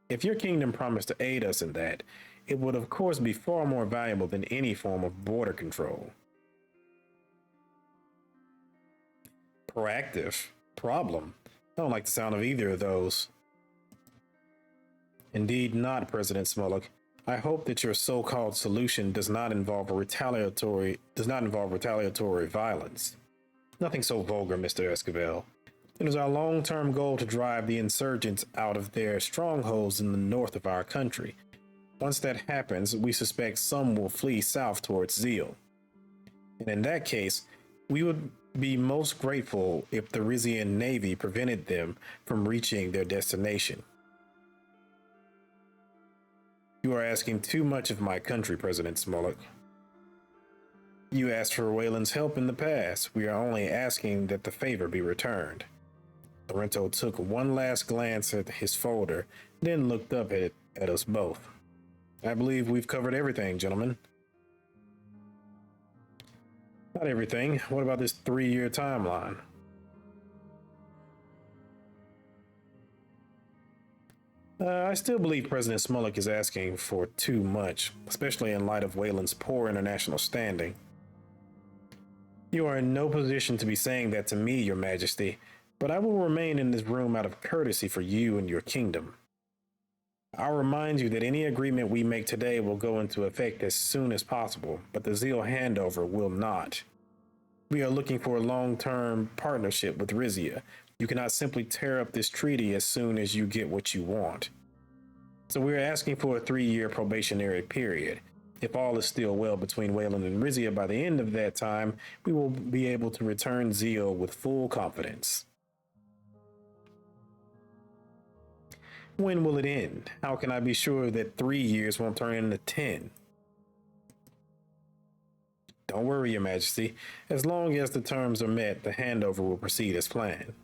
If your kingdom promised to aid us in that, it would of course be far more valuable than any form of border control. Proactive? Problem? I don't like the sound of either of those. Indeed not, President Smolik. I hope that your so-called solution does not involve retaliatory violence. Nothing so vulgar, Mr. Escabel. It is our long-term goal to drive the insurgents out of their strongholds in the north of our country. Once that happens, we suspect some will flee south towards Zeal. And in that case, we would be most grateful if the Rizian Navy prevented them from reaching their destination. You are asking too much of my country, President Smolik. You asked for Wayland's help in the past. We are only asking that the favor be returned. Lorenzo took one last glance at his folder, then looked up at us both. I believe we've covered everything, gentlemen. Not everything. What about this 3-year timeline? I still believe President Smolik is asking for too much, especially in light of Wayland's poor international standing. You are in no position to be saying that to me, Your Majesty, but I will remain in this room out of courtesy for you and your kingdom. I'll remind you that any agreement we make today will go into effect as soon as possible, but the Zeal handover will not. We are looking for a long-term partnership with Rizia. You cannot simply tear up this treaty as soon as you get what you want. So we're asking for a 3-year probationary period. If all is still well between Waylen and Rizia by the end of that time, we will be able to return Zeal with full confidence. When will it end? How can I be sure that 3 years won't turn into 10? Don't worry, Your Majesty. As long as the terms are met, the handover will proceed as planned.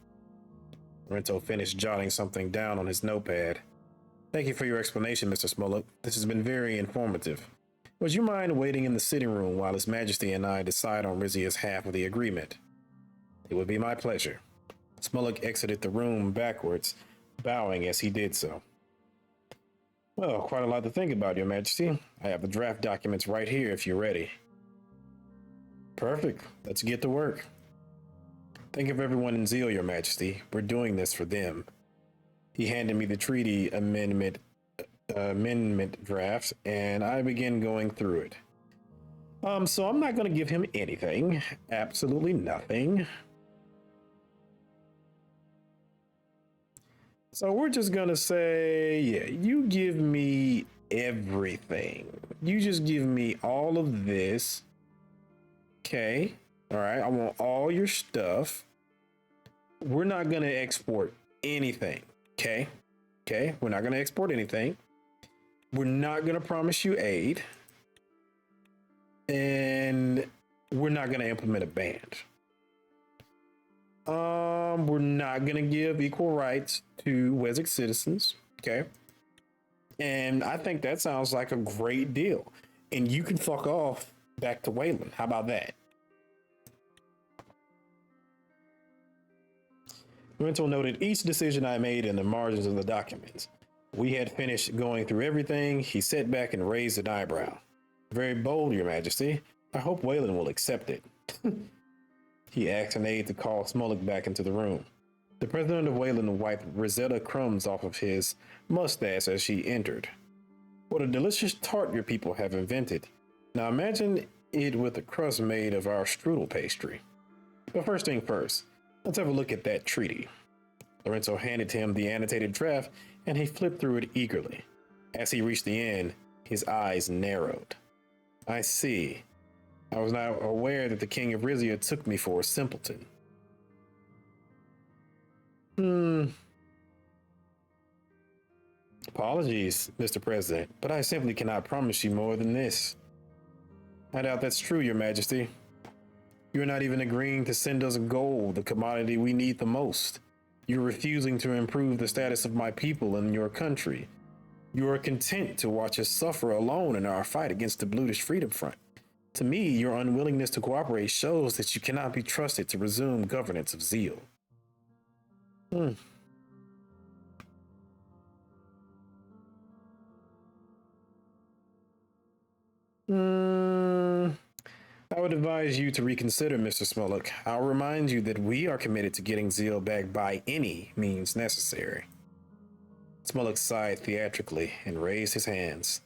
Rento finished jotting something down on his notepad. Thank you for your explanation, Mr. Smolik. This has been very informative. Would you mind waiting in the sitting room while His Majesty and I decide on Rizia's half of the agreement? It would be my pleasure. Smolik exited the room backwards, bowing as he did so. Well, quite a lot to think about, Your Majesty. I have the draft documents right here if you're ready. Perfect. Let's get to work. Think of everyone in Zeal, Your Majesty. We're doing this for them. He handed me the treaty amendment draft, and I began going through it. So I'm not going to give him anything. Absolutely nothing. So we're just going to say, yeah, you give me everything. You just give me all of this. Okay. All right. I want all your stuff. We're not going to export anything. Okay. Okay. We're not going to export anything. We're not going to promise you aid. And we're not going to implement a ban. We're not going to give equal rights to Wessex citizens. Okay. And I think that sounds like a great deal. And you can fuck off back to Waylen. How about that? Rental noted each decision I made in the margins of the documents. We had finished going through everything. He sat back and raised an eyebrow. Very bold, Your Majesty. I hope Waylen will accept it. He asked an aide to call Smolik back into the room. The president of Waylen wiped Rosetta crumbs off of his mustache as she entered. What a delicious tart your people have invented. Now imagine it with a crust made of our strudel pastry. But first thing first, let's have a look at that treaty. Lorenzo handed him the annotated draft and he flipped through it eagerly. As he reached the end, his eyes narrowed. I see. I was not aware that the king of Rizia took me for a simpleton. Apologies, Mr. President, but I simply cannot promise you more than this. I doubt that's true, Your Majesty. You're not even agreeing to send us gold, the commodity we need the most. You're refusing to improve the status of my people in your country. You are content to watch us suffer alone in our fight against the Blutish Freedom Front. To me, your unwillingness to cooperate shows that you cannot be trusted to resume governance of Zeal. I would advise you to reconsider, Mr. Smolik. I'll remind you that we are committed to getting Zeal back by any means necessary. Smolik sighed theatrically and raised his hands.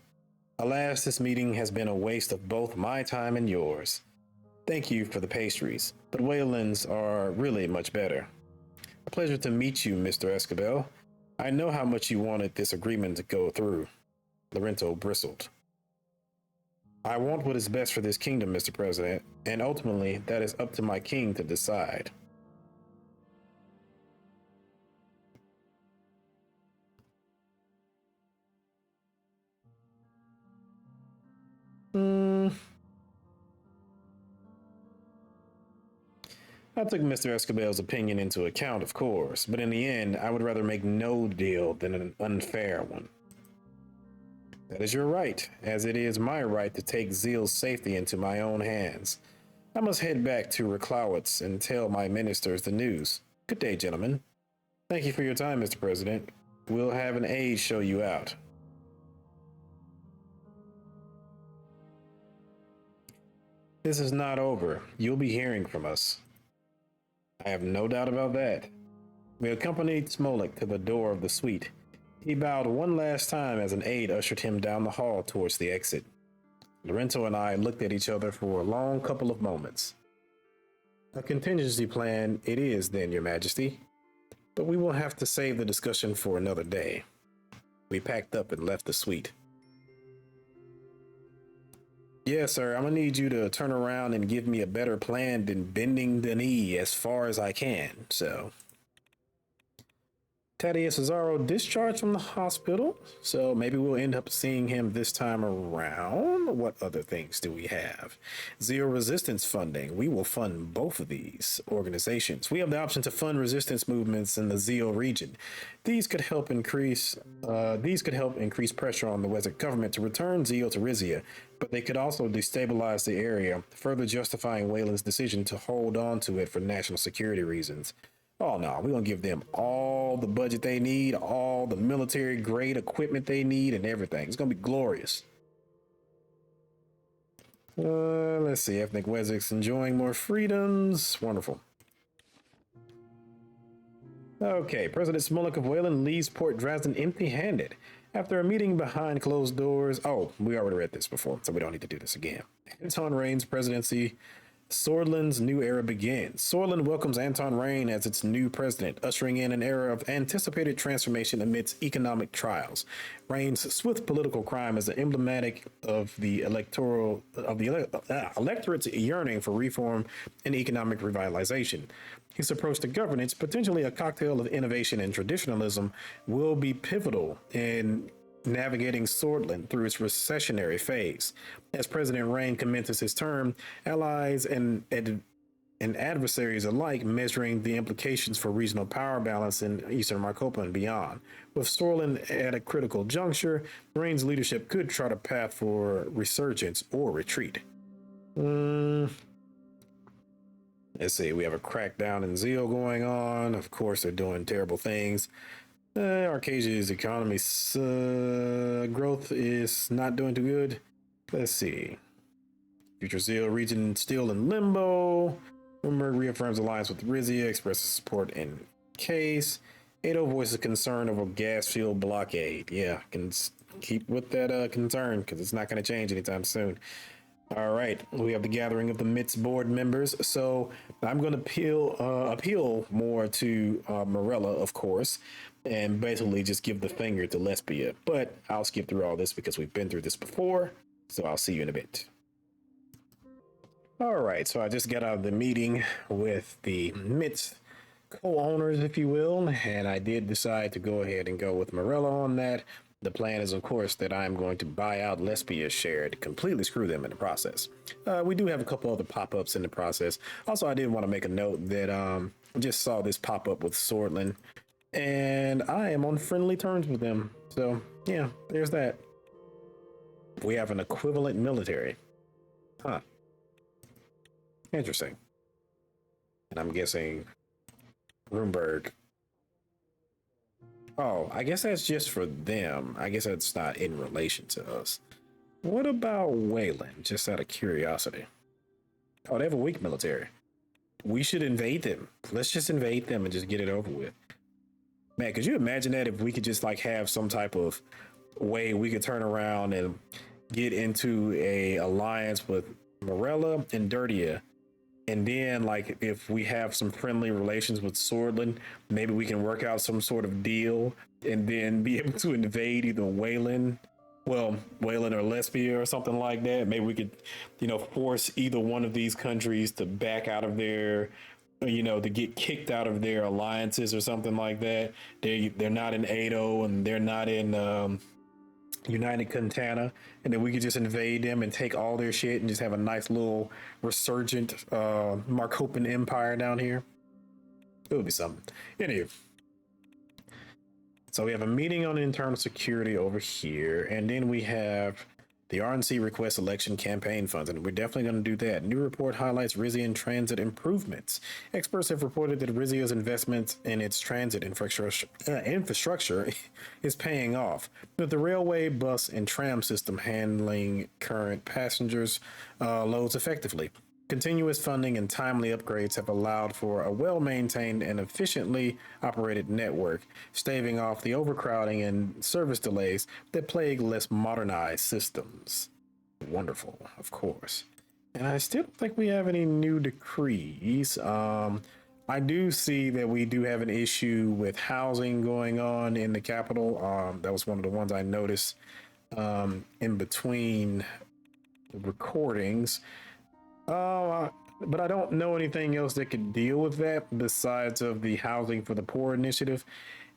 Alas, this meeting has been a waste of both my time and yours. Thank you for the pastries, but Wayland's are really much better. A pleasure to meet you, Mr. Escabel. I know how much you wanted this agreement to go through. Lorento bristled. I want what is best for this kingdom, Mr. President, and ultimately that is up to my king to decide. I took Mr. Escabel's opinion into account, of course, but in the end, I would rather make no deal than an unfair one. That is your right, as it is my right to take Zeal's safety into my own hands. I must head back to Reclowitz and tell my ministers the news. Good day, gentlemen. Thank you for your time, Mr. President. we'll have an aide show you out. This is not over. You'll be hearing from us. I have no doubt about that. We accompanied Smolik to the door of the suite. He bowed one last time as an aide ushered him down the hall towards the exit. Lorenzo and I looked at each other for a long couple of moments. A contingency plan it is then, Your Majesty, but we will have to save the discussion for another day. We packed up and left the suite. Yeah, sir, I'm gonna need you to turn around and give me a better plan than bending the knee as far as I can, so. Thaddeus Cesaro discharged from the hospital, so maybe we'll end up seeing him this time around. What other things do we have? Zero resistance funding. We will fund both of these organizations. We have the option to fund resistance movements in the Zeo region. These could help increase pressure on the Wizard government to return Zeo to Rizia, but they could also destabilize the area, further justifying Waylen's decision to hold on to it for national security reasons. Oh no, we're gonna give them all the budget they need, all the military grade equipment they need, and everything. It's gonna be glorious. Let's see, ethnic Wessex enjoying more freedoms. Wonderful. Okay, President Smolik of Waylen leaves Port Drazden empty-handed. After a meeting behind closed doors. Oh, we already read this before, so we don't need to do this again. Anton Rain's presidency. Swordland's new era begins. Swordland welcomes Anton Rain as its new president, ushering in an era of anticipated transformation amidst economic trials. Rain's swift political climb is emblematic of the electorate's yearning for reform and economic revitalization. His approach to governance, potentially a cocktail of innovation and traditionalism, will be pivotal in navigating Swordland through its recessionary phase. As President Rain commences his term, allies and adversaries alike measuring the implications for regional power balance in Eastern Merkopa and beyond. With Swordland at a critical juncture, Rain's leadership could chart a path for resurgence or retreat. Let's see, we have a crackdown in Zeo going on. Of course, they're doing terrible things. Arcasia's economy growth is not doing too good. Let's see. Future Zeo region still in limbo. Rumberg reaffirms alliance with Rizia, expresses support in case. Ado voices concern over gas fuel blockade. Yeah, can keep with that concern because it's not going to change anytime soon. All right, we have the gathering of the MITZ board members. So I'm going to appeal more to Morella, of course, and basically just give the finger to Lesbia. But I'll skip through all this because we've been through this before. So I'll see you in a bit. All right, so I just got out of the meeting with the MITZ co-owners, if you will, and I did decide to go ahead and go with Morella on that. The plan is, of course, that I'm going to buy out Lespia's share to completely screw them in the process. We do have a couple other pop-ups in the process. Also, I did want to make a note that I just saw this pop up with Swordland, and I am on friendly terms with them. So, yeah, there's that. We have an equivalent military. Huh. Interesting. And I'm guessing Rumberg. Oh, I guess that's just for them. I guess that's not in relation to us. What about Waylen? Just out of curiosity. Oh, they have a weak military. We should invade them. Let's just invade them and just get it over with. Man, could you imagine that if we could just like have some type of way we could turn around and get into a alliance with Morella and Dirtia, and then like if we have some friendly relations with Swordland, maybe we can work out some sort of deal and then be able to invade either Waylen or Lesbia or something like that. Maybe we could, force either one of these countries to back out of their, to get kicked out of their alliances or something like that. They're not in Ado and they're not in United Cantana, and then we could just invade them and take all their shit and just have a nice little resurgent Markopan empire down here. It would be something. Anyway, so we have a meeting on internal security over here, and then we have The RNC requests election campaign funds, and we're definitely going to do that. New report highlights Rizian transit improvements. Experts have reported that Rizia's investments in its transit infrastructure is paying off, with the railway, bus, and tram system handling current passengers loads effectively. Continuous funding and timely upgrades have allowed for a well maintained and efficiently operated network, staving off the overcrowding and service delays that plague less modernized systems. Wonderful, of course. And I still don't think we have any new decrees. I do see that we do have an issue with housing going on in the capital. That was one of the ones I noticed in between the recordings. But I don't know anything else that could deal with that besides of the Housing for the Poor initiative.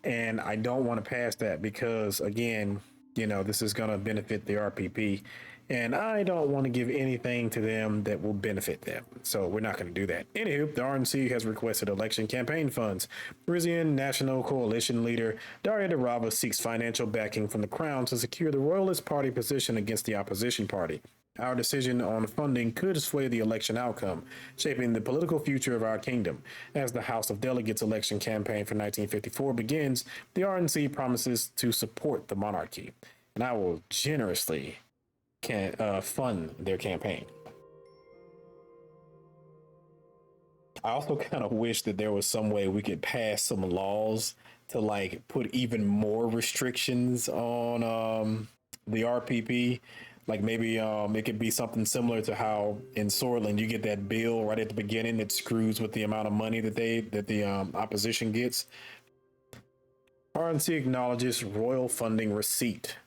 And I don't want to pass that because, again, this is going to benefit the RPP. And I don't want to give anything to them that will benefit them. So we're not going to do that. Anywho, the RNC has requested election campaign funds. Rizian National Coalition leader Daria Darava seeks financial backing from the Crown to secure the Royalist Party position against the opposition party. Our decision on funding could sway the election outcome, shaping the political future of our kingdom. As the House of Delegates election campaign for 1954 begins, the RNC promises to support the monarchy, and I will generously fund their campaign. I also kind of wish that there was some way we could pass some laws to put even more restrictions on the RPP. Like maybe it could be something similar to how in Swordland you get that bill right at the beginning that screws with the amount of money that the opposition gets. RNC acknowledges royal funding receipt.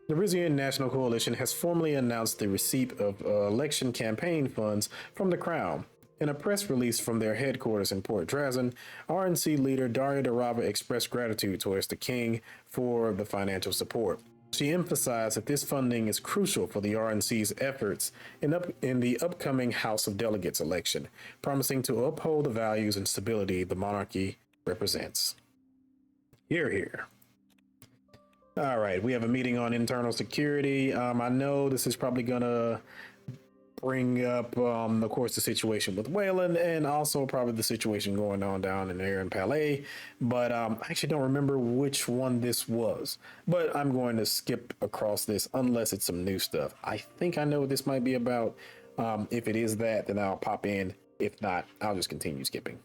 The Rizian National Coalition has formally announced the receipt of election campaign funds from the Crown. In a press release from their headquarters in Port Drazen, RNC leader Daria Darava expressed gratitude towards the king for the financial support. She emphasized that this funding is crucial for the RNC's efforts in the upcoming House of Delegates election, promising to uphold the values and stability the monarchy represents. Hear, hear. All right, we have a meeting on internal security. I know this is probably going to bring up, of course, the situation with Waylen and also probably the situation going on down in there in Palais. But I actually don't remember which one this was. But I'm going to skip across this unless it's some new stuff. I think I know what this might be about. If it is that, then I'll pop in. If not, I'll just continue skipping.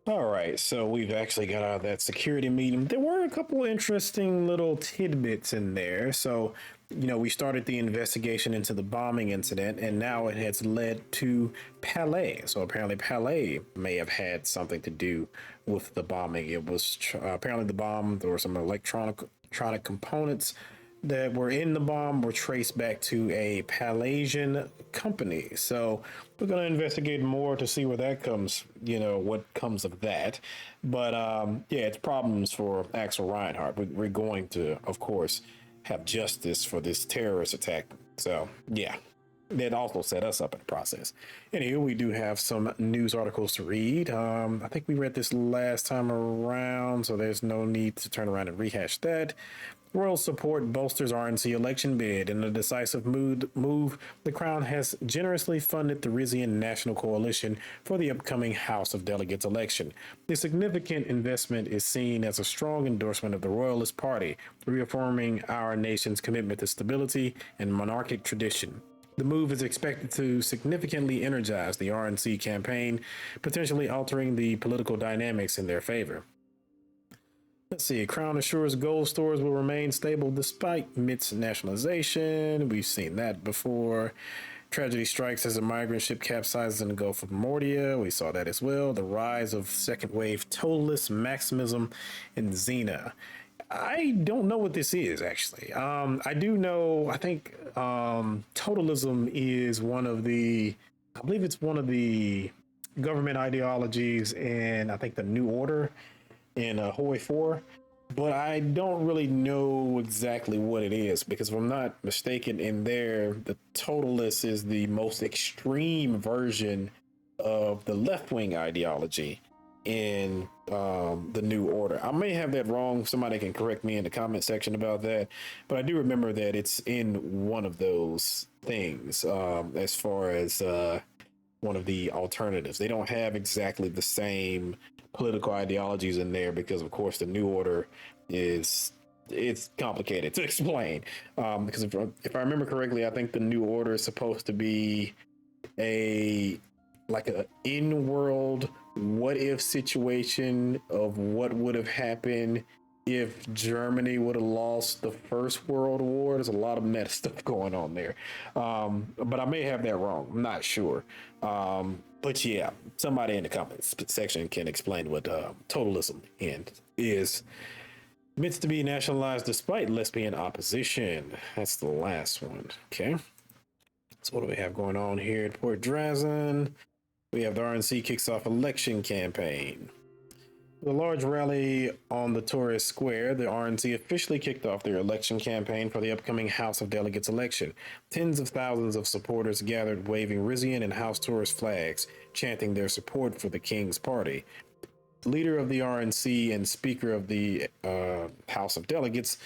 All right, so we've actually got out of that security meeting. There were a couple interesting little tidbits in there. So, we started the investigation into the bombing incident, and now it has led to Palais. So apparently Palais may have had something to do with the bombing. It was apparently the bomb, there were some electronic components that were in the bomb were traced back to a Palasian company. So we're going to investigate more to see where that comes, what comes of that. But yeah, it's problems for Axel Reinhardt. We're going to, of course, have justice for this terrorist attack. So yeah, that also set us up in the process. Anyway, we do have some news articles to read. I think we read this last time around, so there's no need to turn around and rehash that. Royal support bolsters RNC election bid. In a decisive move, the Crown has generously funded the Rizian National Coalition for the upcoming House of Delegates election. The significant investment is seen as a strong endorsement of the Royalist Party, reaffirming our nation's commitment to stability and monarchic tradition. The move is expected to significantly energize the RNC campaign, potentially altering the political dynamics in their favor. Let's see. Crown assures gold stores will remain stable despite MIT's nationalization. We've seen that before. Tragedy strikes as a migrant ship capsizes in the Gulf of Mordia. We saw that as well. The rise of second wave totalist maximism in Xena. I don't know what this is, actually. I do know, I think totalism is one of the, I believe it's one of the government ideologies in, I think, the New Order in Hoi 4, but I don't really know exactly what it is, because if I'm not mistaken, in there, the totalist is the most extreme version of the left-wing ideology. in the New Order. I may have that wrong. Somebody can correct me in the comment section about that. But I do remember that it's in one of those things as far as one of the alternatives. They don't have exactly the same political ideologies in there because, of course, the New Order is it's complicated to explain. Because if I remember correctly, I think the New Order is supposed to be a like a in-world what if situation of what would have happened if Germany would have lost the First World War. There's a lot of meta stuff going on there, but I may have that wrong. I'm not sure. But yeah, somebody in the comments section can explain what totalism is. Meant to be nationalized despite lesbian opposition. That's the last one. Okay. So what do we have going on here at Port Drazen? We have the RNC kicks off election campaign. With a large rally on the tourist square, the RNC officially kicked off their election campaign for the upcoming House of Delegates election. Tens of thousands of supporters gathered waving Rizian and House tourist flags, chanting their support for the King's Party. Leader of the RNC and Speaker of the House of Delegates,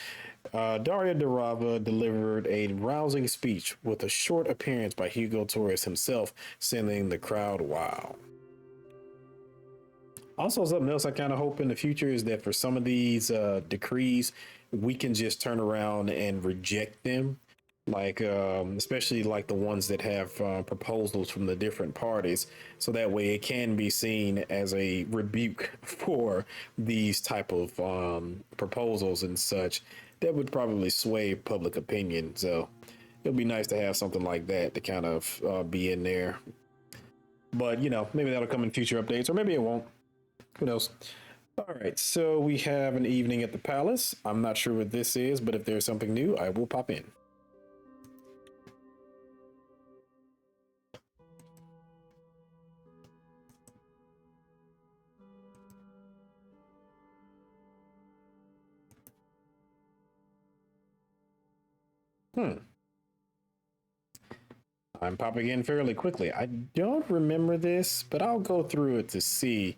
Daria Durava delivered a rousing speech with a short appearance by Hugo Torres himself, sending the crowd wild. Also, something else I kind of hope in the future is that for some of these decrees, we can just turn around and reject them. Like, especially like the ones that have proposals from the different parties. So that way it can be seen as a rebuke for these type of proposals and such. That would probably sway public opinion. So it'll be nice to have something like that to kind of be in there. But, you know, maybe that'll come in future updates, or maybe it won't. Who knows? All right, so we have an evening at the palace. I'm not sure what this is, but if there's something new, I will pop in. I'm popping in fairly quickly. I don't remember this, but I'll go through it to see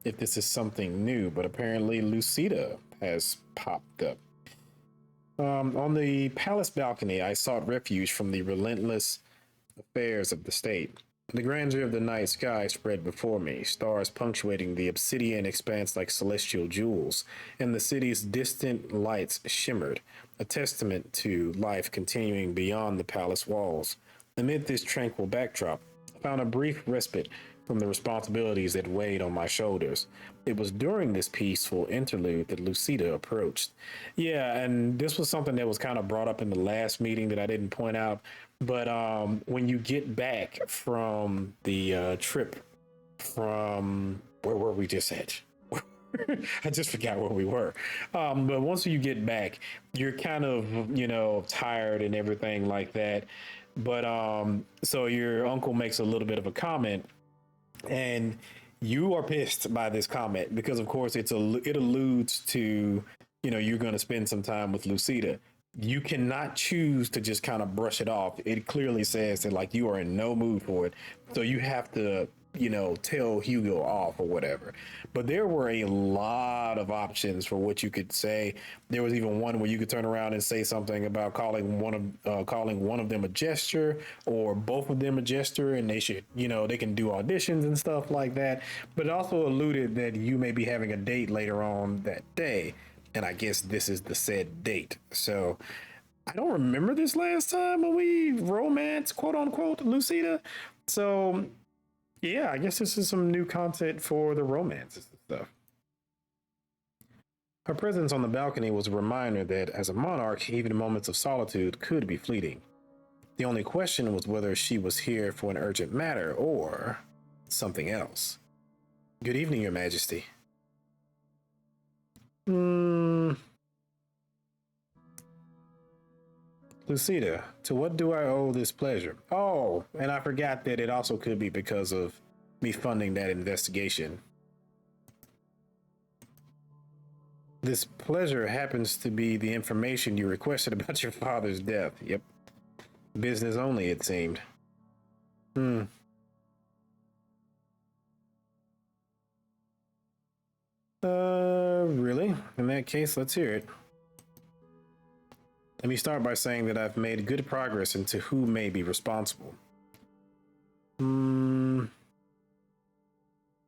if this is something new. But apparently Lucida has popped up. On the palace balcony, I sought refuge from the relentless affairs of the state. The grandeur of the night sky spread before me, stars punctuating the obsidian expanse like celestial jewels, and the city's distant lights shimmered, a testament to life continuing beyond the palace walls. Amid this tranquil backdrop, I found a brief respite from the responsibilities that weighed on my shoulders. It was during this peaceful interlude that Lucida approached. Yeah, and this was something that was kind of brought up in the last meeting that I didn't point out. But when you get back from the trip from where were we just at? I just forgot where we were. But once you get back, you're kind of, you know, tired and everything like that. But so your uncle makes a little bit of a comment, and you are pissed by this comment because, of course, it alludes to, you know, you're going to spend some time with Lucida. You cannot choose to just kind of brush it off. It clearly says that like you are in no mood for it, so you have to, you know, tell Hugo off or whatever. But there were a lot of options for what you could say. There was even one where you could turn around and say something about calling one of them a gesture or both of them a gesture, and they should, you know, they can do auditions and stuff like that. But it also alluded that you may be having a date later on that day, and I guess this is the said date. So I don't remember this last time when we romance, quote unquote, Lucida. So yeah, I guess this is some new content for the romances and stuff. Her presence on the balcony was a reminder that as a monarch, even moments of solitude could be fleeting. The only question was whether she was here for an urgent matter or something else. Good evening, Your Majesty. Lucida, to what do I owe this pleasure? Oh, and I forgot that it also could be because of me funding that investigation. This pleasure happens to be the information you requested about your father's death. Yep. Business only, it seemed. in that case, let's hear it. Let me start by saying that I've made good progress into who may be responsible.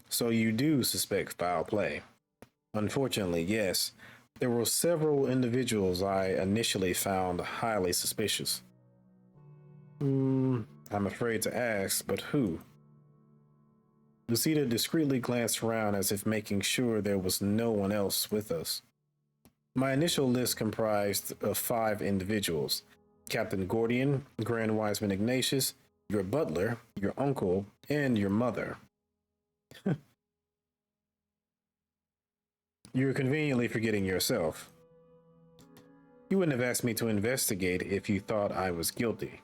So you do suspect foul play? Unfortunately, yes. There were several individuals I initially found highly suspicious. I'm afraid to ask, but who? Lucida discreetly glanced around as if making sure there was no one else with us. My initial list comprised of 5 individuals: Captain Gordian, Grand Wiseman Ignatius, your butler, your uncle, and your mother. You're conveniently forgetting yourself. You wouldn't have asked me to investigate if you thought I was guilty.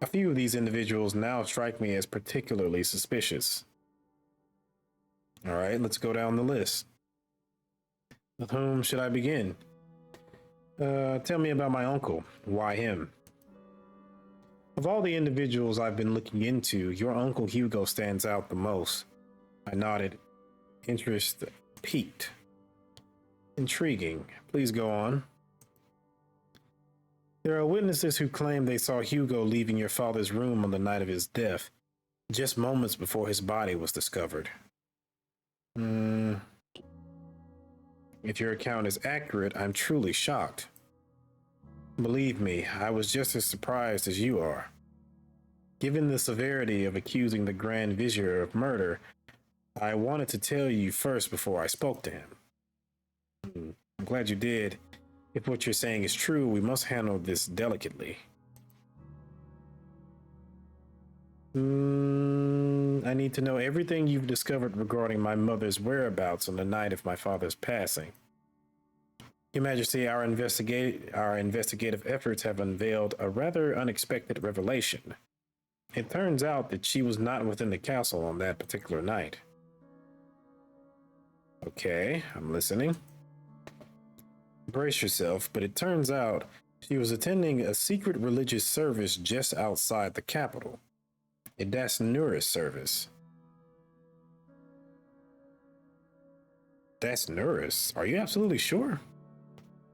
A few of these individuals now strike me as particularly suspicious. All right, let's go down the list. With whom should I begin? Tell me about my uncle. Why him? Of all the individuals I've been looking into, your Uncle Hugo stands out the most. I nodded, interest piqued. Intriguing. Please go on. There are witnesses who claim they saw Hugo leaving your father's room on the night of his death, just moments before his body was discovered. If your account is accurate, I'm truly shocked. Believe me, I was just as surprised as you are. Given the severity of accusing the Grand Vizier of murder, I wanted to tell you first before I spoke to him. I'm glad you did. If what you're saying is true, we must handle this delicately. I need to know everything you've discovered regarding my mother's whereabouts on the night of my father's passing. Your Majesty, our investigative efforts have unveiled a rather unexpected revelation. It turns out that she was not within the castle on that particular night. Okay, I'm listening. Brace yourself, but it turns out she was attending a secret religious service just outside the capital. A Dasnuris service. Dasnuris? Are you absolutely sure?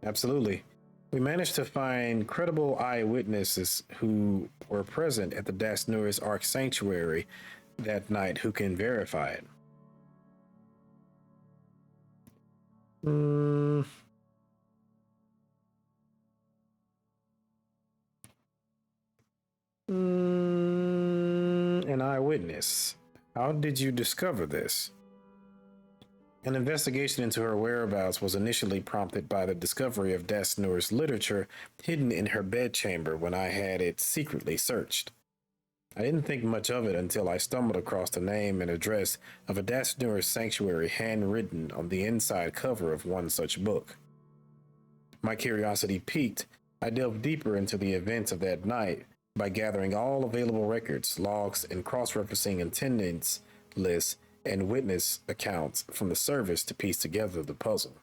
Absolutely. We managed to find credible eyewitnesses who were present at the Dasnuris Ark Sanctuary that night who can verify it. An eyewitness. How did you discover this? An investigation into her whereabouts was initially prompted by the discovery of Dasnur's literature hidden in her bedchamber when I had it secretly searched. I didn't think much of it until I stumbled across the name and address of a Dasnur sanctuary handwritten on the inside cover of one such book. My curiosity piqued, I delved deeper into the events of that night by gathering all available records, logs, and cross-referencing attendance lists and witness accounts from the service to piece together the puzzle.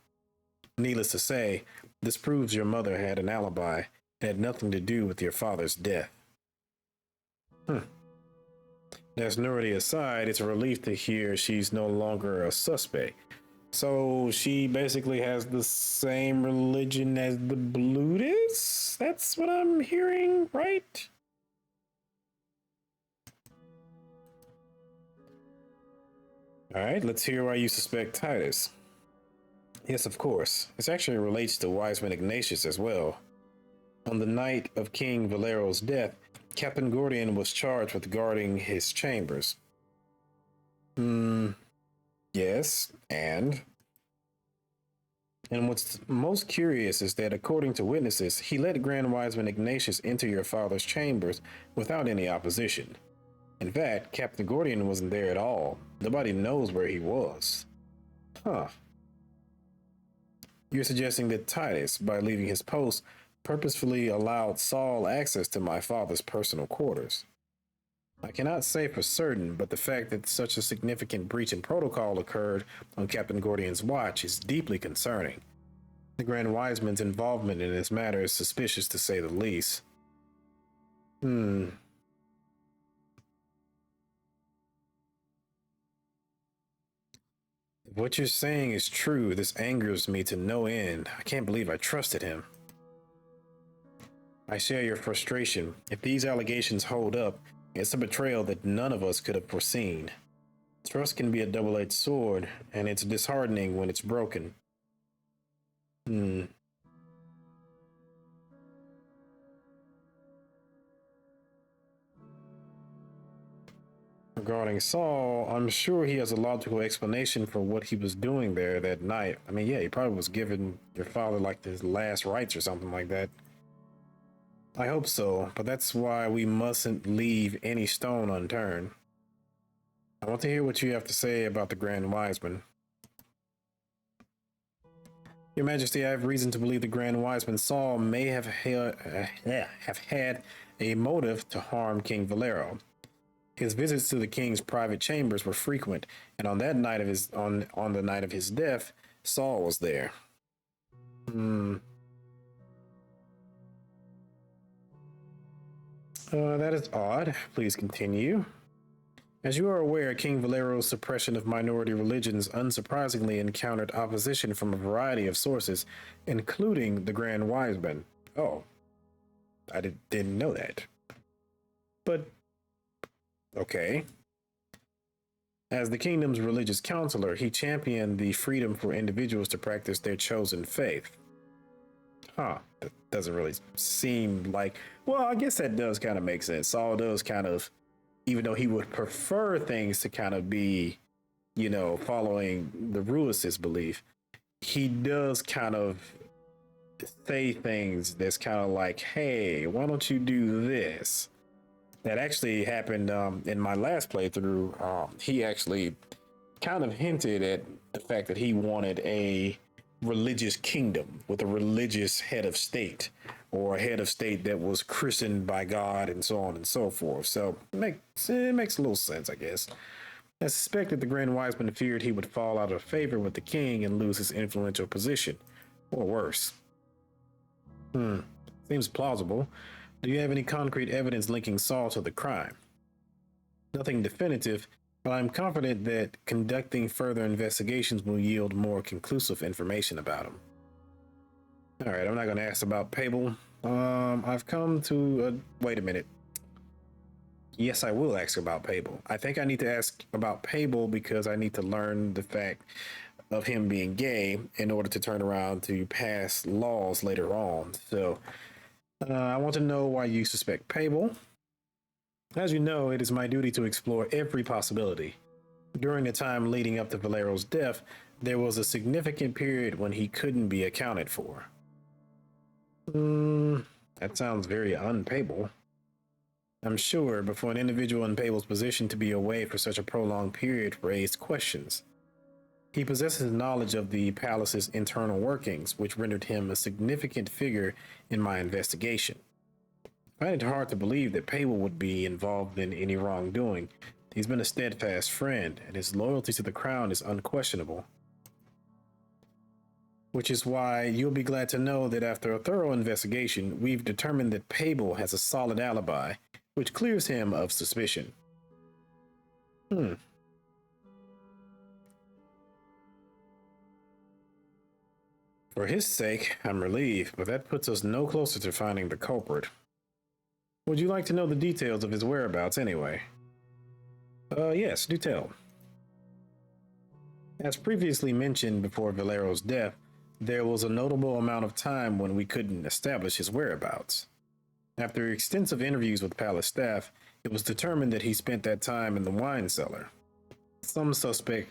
Needless to say, this proves your mother had an alibi and had nothing to do with your father's death. Dasnurity aside, it's a relief to hear she's no longer a suspect. So she basically has the same religion as the Blutis? That's what I'm hearing, right? All right, let's hear why you suspect Titus. Yes, of course. This actually relates to Wiseman Ignatius as well. On the night of King Valero's death, Captain Gordian was charged with guarding his chambers. Yes, and what's most curious is that according to witnesses, he let Grand Wiseman Ignatius into your father's chambers without any opposition. In fact, Captain Gordian wasn't there at all. Nobody knows where he was. You're suggesting that Titus, by leaving his post, purposefully allowed Saul access to my father's personal quarters. I cannot say for certain, but the fact that such a significant breach in protocol occurred on Captain Gordian's watch is deeply concerning. The Grand Wiseman's involvement in this matter is suspicious to say the least. If what you're saying is true, this angers me to no end. I can't believe I trusted him. I share your frustration. If these allegations hold up, it's a betrayal that none of us could have foreseen. Trust can be a double-edged sword, and it's disheartening when it's broken. Hmm. Regarding Saul, I'm sure he has a logical explanation for what he was doing there that night. I mean, yeah, he probably was giving your father like his last rites or something like that. I hope so, but that's why we mustn't leave any stone unturned. I want to hear what you have to say about the Grand Wiseman. Your Majesty, I have reason to believe the Grand Wiseman Saul may have had a motive to harm King Valero. His visits to the king's private chambers were frequent, and on that night of his on the night of his death, Saul was there. That is odd. Please continue. As you are aware, King Valero's suppression of minority religions unsurprisingly encountered opposition from a variety of sources, including the Grand Wiseman. Oh, I didn't know that. But, okay. As the kingdom's religious counselor, he championed the freedom for individuals to practice their chosen faith. Huh, that doesn't really seem like... Well, I guess that does kind of make sense. Saul does kind of, even though he would prefer things to kind of be, following the Ruis's belief, he does kind of say things that's kind of like, hey, why don't you do this? That actually happened in my last playthrough. He actually kind of hinted at the fact that he wanted a religious kingdom with a religious head of state, or a head of state that was christened by God, and so on and so forth. So it makes a little sense, I guess. I suspect that the Grand Wiseman feared he would fall out of favor with the king and lose his influential position, or worse. Seems plausible. Do you have any concrete evidence linking Saul to the crime? Nothing definitive, but I'm confident that conducting further investigations will yield more conclusive information about him. All right, I'm not going to ask about Pable. I've come to... wait a minute. Yes, I will ask about Pable. I think I need to ask about Pable because I need to learn the fact of him being gay in order to turn around to pass laws later on. So I want to know why you suspect Pable. As you know, it is my duty to explore every possibility. During the time leading up to Valero's death, there was a significant period when he couldn't be accounted for. That sounds very unpable. I'm sure, but for an individual in Pable's position to be away for such a prolonged period raised questions. He possesses knowledge of the palace's internal workings, which rendered him a significant figure in my investigation. I find it hard to believe that Pable would be involved in any wrongdoing. He's been a steadfast friend, and his loyalty to the crown is unquestionable. Which is why you'll be glad to know that after a thorough investigation, we've determined that Pable has a solid alibi, which clears him of suspicion. For his sake, I'm relieved, but that puts us no closer to finding the culprit. Would you like to know the details of his whereabouts anyway? Yes, do tell. As previously mentioned before Valero's death, there was a notable amount of time when we couldn't establish his whereabouts. After extensive interviews with palace staff, it was determined that he spent that time in the wine cellar. Some suspect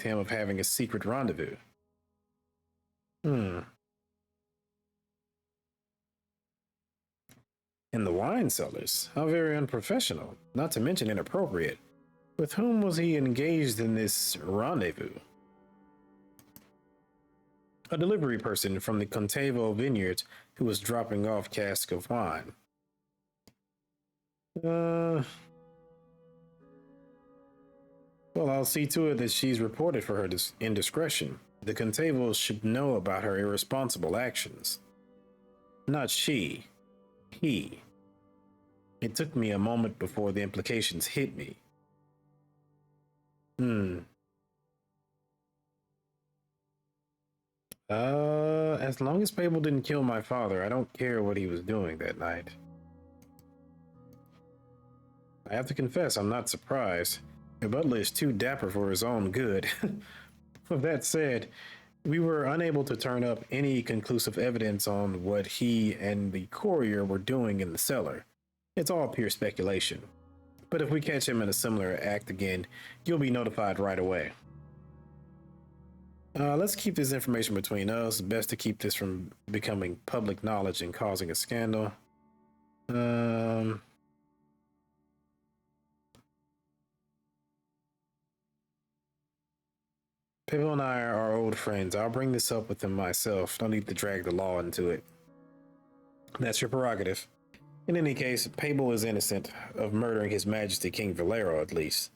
him of having a secret rendezvous. In the wine cellars? How very unprofessional, not to mention inappropriate. With whom was he engaged in this rendezvous? A delivery person from the Contevo vineyards who was dropping off casks of wine. Well, I'll see to it that she's reported for her indiscretion. The Contevos should know about her irresponsible actions. Not she. He. It took me a moment before the implications hit me. As long as Babel didn't kill my father, I don't care what he was doing that night. I have to confess, I'm not surprised. Your butler is too dapper for his own good. With that said, we were unable to turn up any conclusive evidence on what he and the courier were doing in the cellar. It's all pure speculation. But if we catch him in a similar act again, you'll be notified right away. Let's keep this information between us. Best to keep this from becoming public knowledge and causing a scandal. People and I are old friends. I'll bring this up with him myself. No need to drag the law into it. That's your prerogative. In any case, Pabel is innocent of murdering His Majesty King Valero, at least.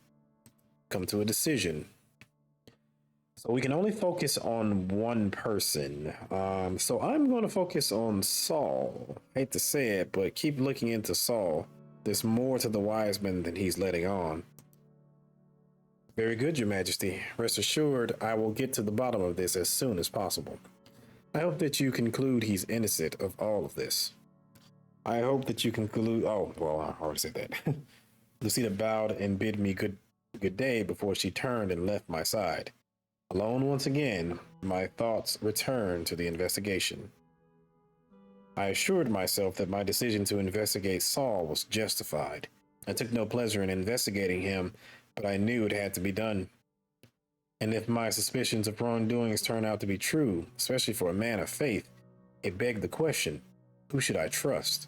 Come to a decision. So we can only focus on one person. So I'm going to focus on Saul. I hate to say it, but keep looking into Saul. There's more to the wise men than he's letting on. Very good, Your Majesty. Rest assured, I will get to the bottom of this as soon as possible. I hope that you conclude he's innocent of all of this. I hope that you conclude. Oh, well, I already said that. Lucida bowed and bid me good day before she turned and left my side. Alone once again, my thoughts returned to the investigation. I assured myself that my decision to investigate Saul was justified. I took no pleasure in investigating him, but I knew it had to be done. And if my suspicions of wrongdoings turn out to be true, especially for a man of faith, it begged the question, who should I trust?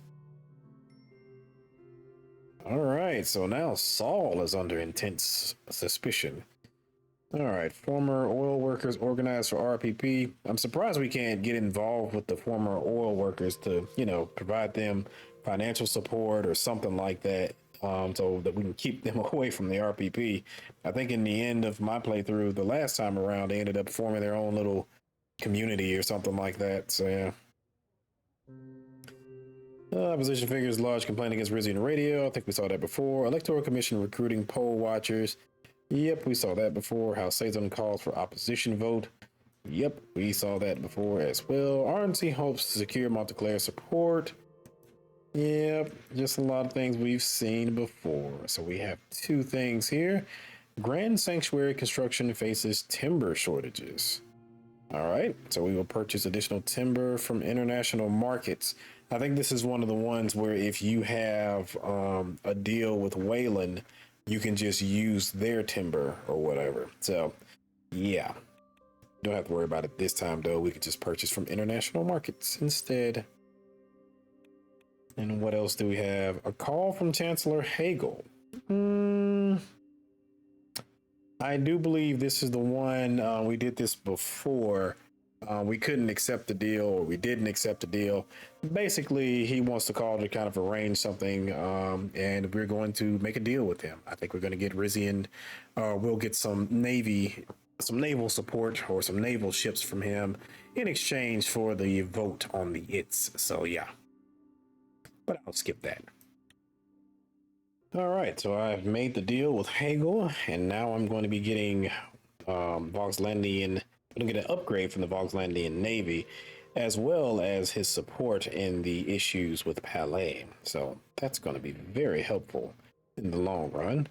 All right, so now Saul is under intense suspicion. All right, former oil workers organized for RPP. I'm surprised we can't get involved with the former oil workers to, provide them financial support or something like that, so that we can keep them away from the RPP. I think in the end of my playthrough, the last time around, they ended up forming their own little community or something like that. So yeah. Opposition figures large complaint against Rizian radio. I think we saw that before. Electoral Commission recruiting poll watchers. Yep, we saw that before. How Satan calls for opposition vote. Yep, we saw that before as well. RNC hopes to secure Montclair support. Yep, just a lot of things we've seen before. So we have two things here. Grand Sanctuary construction faces timber shortages. All right, so we will purchase additional timber from international markets. I think this is one of the ones where if you have a deal with Waylen, you can just use their timber or whatever. So, yeah. Don't have to worry about it this time, though. We could just purchase from international markets instead. And what else do we have? A call from Chancellor Hagel. I do believe this is the one. We did this before. We couldn't accept the deal, or we didn't accept the deal. Basically, he wants to call to kind of arrange something, and we're going to make a deal with him. I think we're going to get Rizian. We'll get some naval support or some naval ships from him in exchange for the vote on the ITS. So yeah, but I'll skip that. All right, so I've made the deal with Hagel, and now I'm going to be getting Voxlandian. I'm going to get an upgrade from the Voxlandian Navy, as well as his support in the issues with Palais. So that's going to be very helpful in the long run.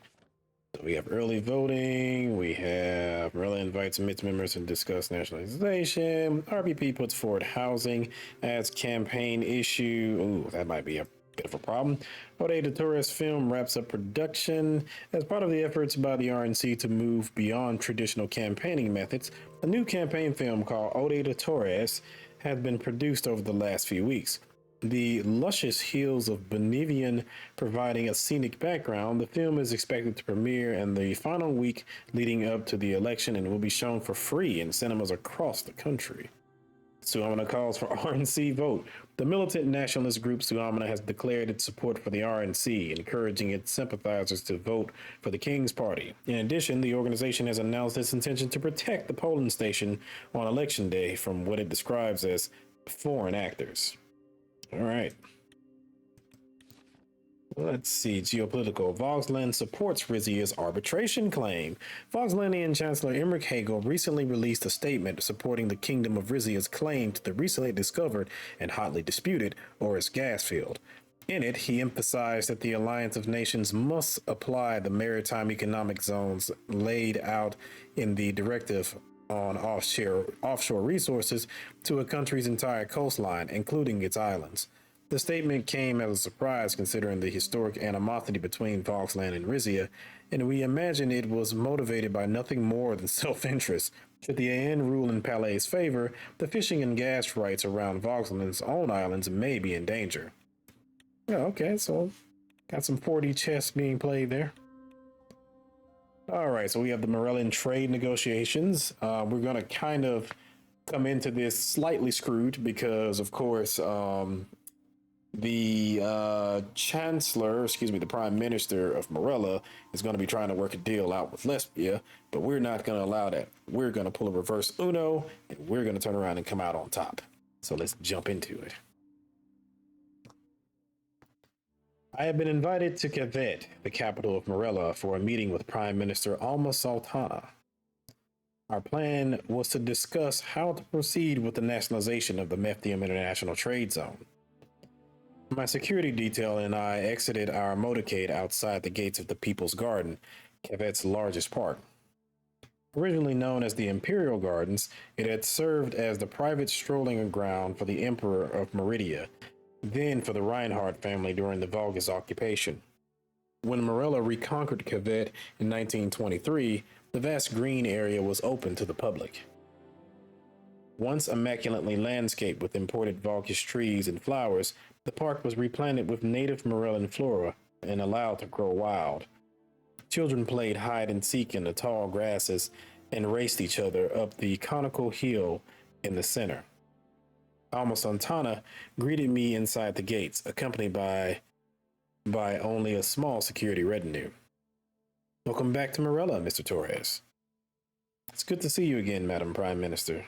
So we have early voting. We have Morella invites MITS members to discuss nationalization. RPP puts forward housing as campaign issue. Ooh, that might be a bit of a problem. Ode de Torres film wraps up production. As part of the efforts by the RNC to move beyond traditional campaigning methods, a new campaign film called Ode de Torres has been produced over the last few weeks. The luscious hills of Bolivian providing a scenic background, the film is expected to premiere in the final week leading up to the election and will be shown for free in cinemas across the country. Suamana calls for RNC vote. The militant nationalist group Suamana has declared its support for the RNC, encouraging its sympathizers to vote for the King's Party. In addition, the organization has announced its intention to protect the polling station on election day from what it describes as foreign actors. All right. Let's see, geopolitical. Vogsland supports Rizia's arbitration claim. Vogslandian Chancellor Emmerich Hagel recently released a statement supporting the Kingdom of Rizia's claim to the recently discovered and hotly disputed Oris gas field. In it, he emphasized that the Alliance of Nations must apply the maritime economic zones laid out in the Directive on offshore resources to a country's entire coastline, including its islands. The statement came as a surprise considering the historic animosity between Falkland and Rizia, and we imagine it was motivated by nothing more than self-interest. Should the AN rule in Palais's favor, the fishing and gas rights around Falkland's own islands may be in danger. Yeah, okay, so got some 4D chess being played there. All right, so we have the Morellian trade negotiations. We're going to kind of come into this slightly screwed because, of course, the chancellor, excuse me, the prime minister of Morella is going to be trying to work a deal out with Lesbia, but we're not going to allow that. We're going to pull a reverse Uno, and we're going to turn around and come out on top. So let's jump into it. I have been invited to Cavet, the capital of Morella, for a meeting with Prime Minister Alma Sultana. Our plan was to discuss how to proceed with the nationalization of the Meftium International Trade Zone. My security detail and I exited our motorcade outside the gates of the People's Garden, Cavet's largest park. Originally known as the Imperial Gardens, it had served as the private strolling ground for the Emperor of Meridia, then for the Reinhardt family during the Volgas occupation. When Morella reconquered Cavet in 1923, the vast green area was open to the public. Once immaculately landscaped with imported Volkish trees and flowers, the park was replanted with native Morellan flora and allowed to grow wild. Children played hide and seek in the tall grasses and raced each other up the conical hill in the center. Alma Santana greeted me inside the gates, accompanied by only a small security retinue. Welcome back to Morella, Mr. Torres. It's good to see you again, Madam Prime Minister.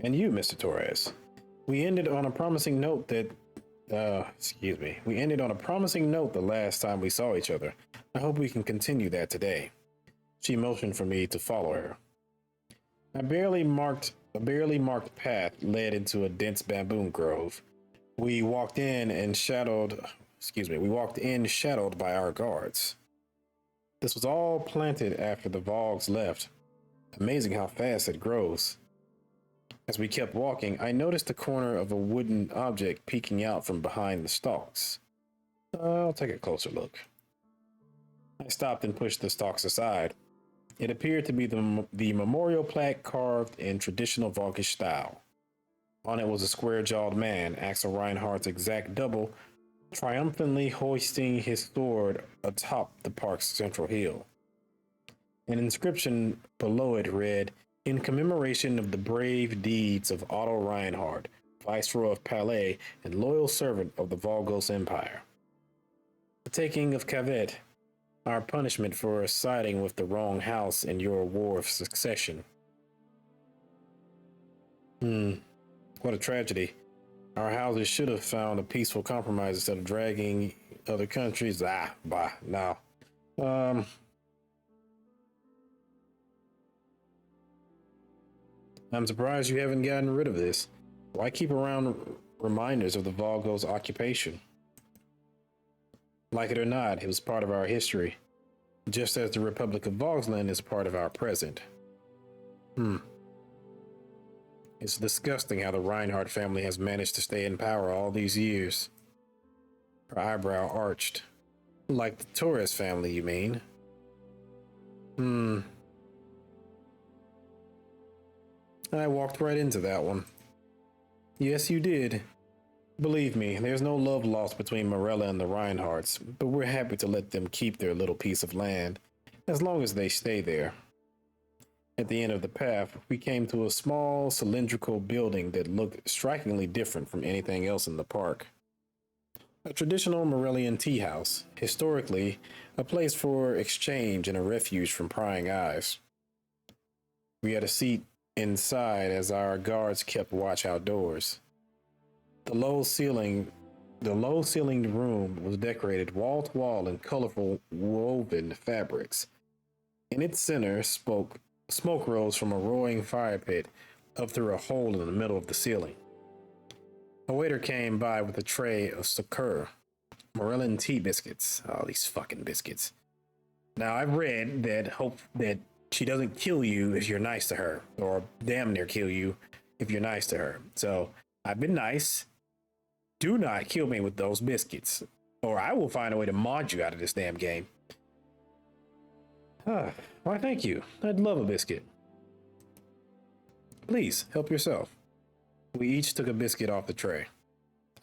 And you, Mr. Torres. We ended on a promising note We ended on a promising note the last time we saw each other. I hope we can continue that today. She motioned for me to follow her. A barely marked path led into a dense bamboo grove. We walked in shadowed by our guards. This was all planted after the Vogs left. Amazing how fast it grows. As we kept walking, I noticed the corner of a wooden object peeking out from behind the stalks. I'll take a closer look. I stopped and pushed the stalks aside. It appeared to be the memorial plaque carved in traditional Volkish style. On it was a square-jawed man, Axel Reinhardt's exact double, triumphantly hoisting his sword atop the park's central hill. An inscription below it read, "In commemoration of the brave deeds of Otto Reinhardt, Viceroy of Palais and loyal servant of the Volgos Empire. The taking of Cavet, our punishment for siding with the wrong house in your war of succession." What a tragedy. Our houses should have found a peaceful compromise instead of dragging other countries. No. I'm surprised you haven't gotten rid of this. Why keep around reminders of the Volgos occupation? Like it or not, it was part of our history, just as the Republic of Vogsland is part of our present. It's disgusting how the Reinhardt family has managed to stay in power all these years. Her eyebrow arched. Like the Torres family, you mean? I walked right into that one. Yes, you did. Believe me, there's no love lost between Morella and the Reinhardts, but we're happy to let them keep their little piece of land, as long as they stay there. At the end of the path, we came to a small cylindrical building that looked strikingly different from anything else in the park. A traditional Morellian tea house, historically a place for exchange and a refuge from prying eyes. We had a seat inside as our guards kept watch outdoors. The low ceiling The low-ceilinged room was decorated wall to wall in colorful woven fabrics. In its center, smoke rose from a roaring fire pit up through a hole in the middle of the ceiling. A waiter came by with a tray of Sakura, Morellan tea biscuits. Oh, these fucking biscuits. Now, I've read that she doesn't kill you if you're nice to her, or damn near kill you if you're nice to her. So, I've been nice. Do not kill me with those biscuits, or I will find a way to mod you out of this damn game. Why, thank you. I'd love a biscuit. Please, help yourself. We each took a biscuit off the tray.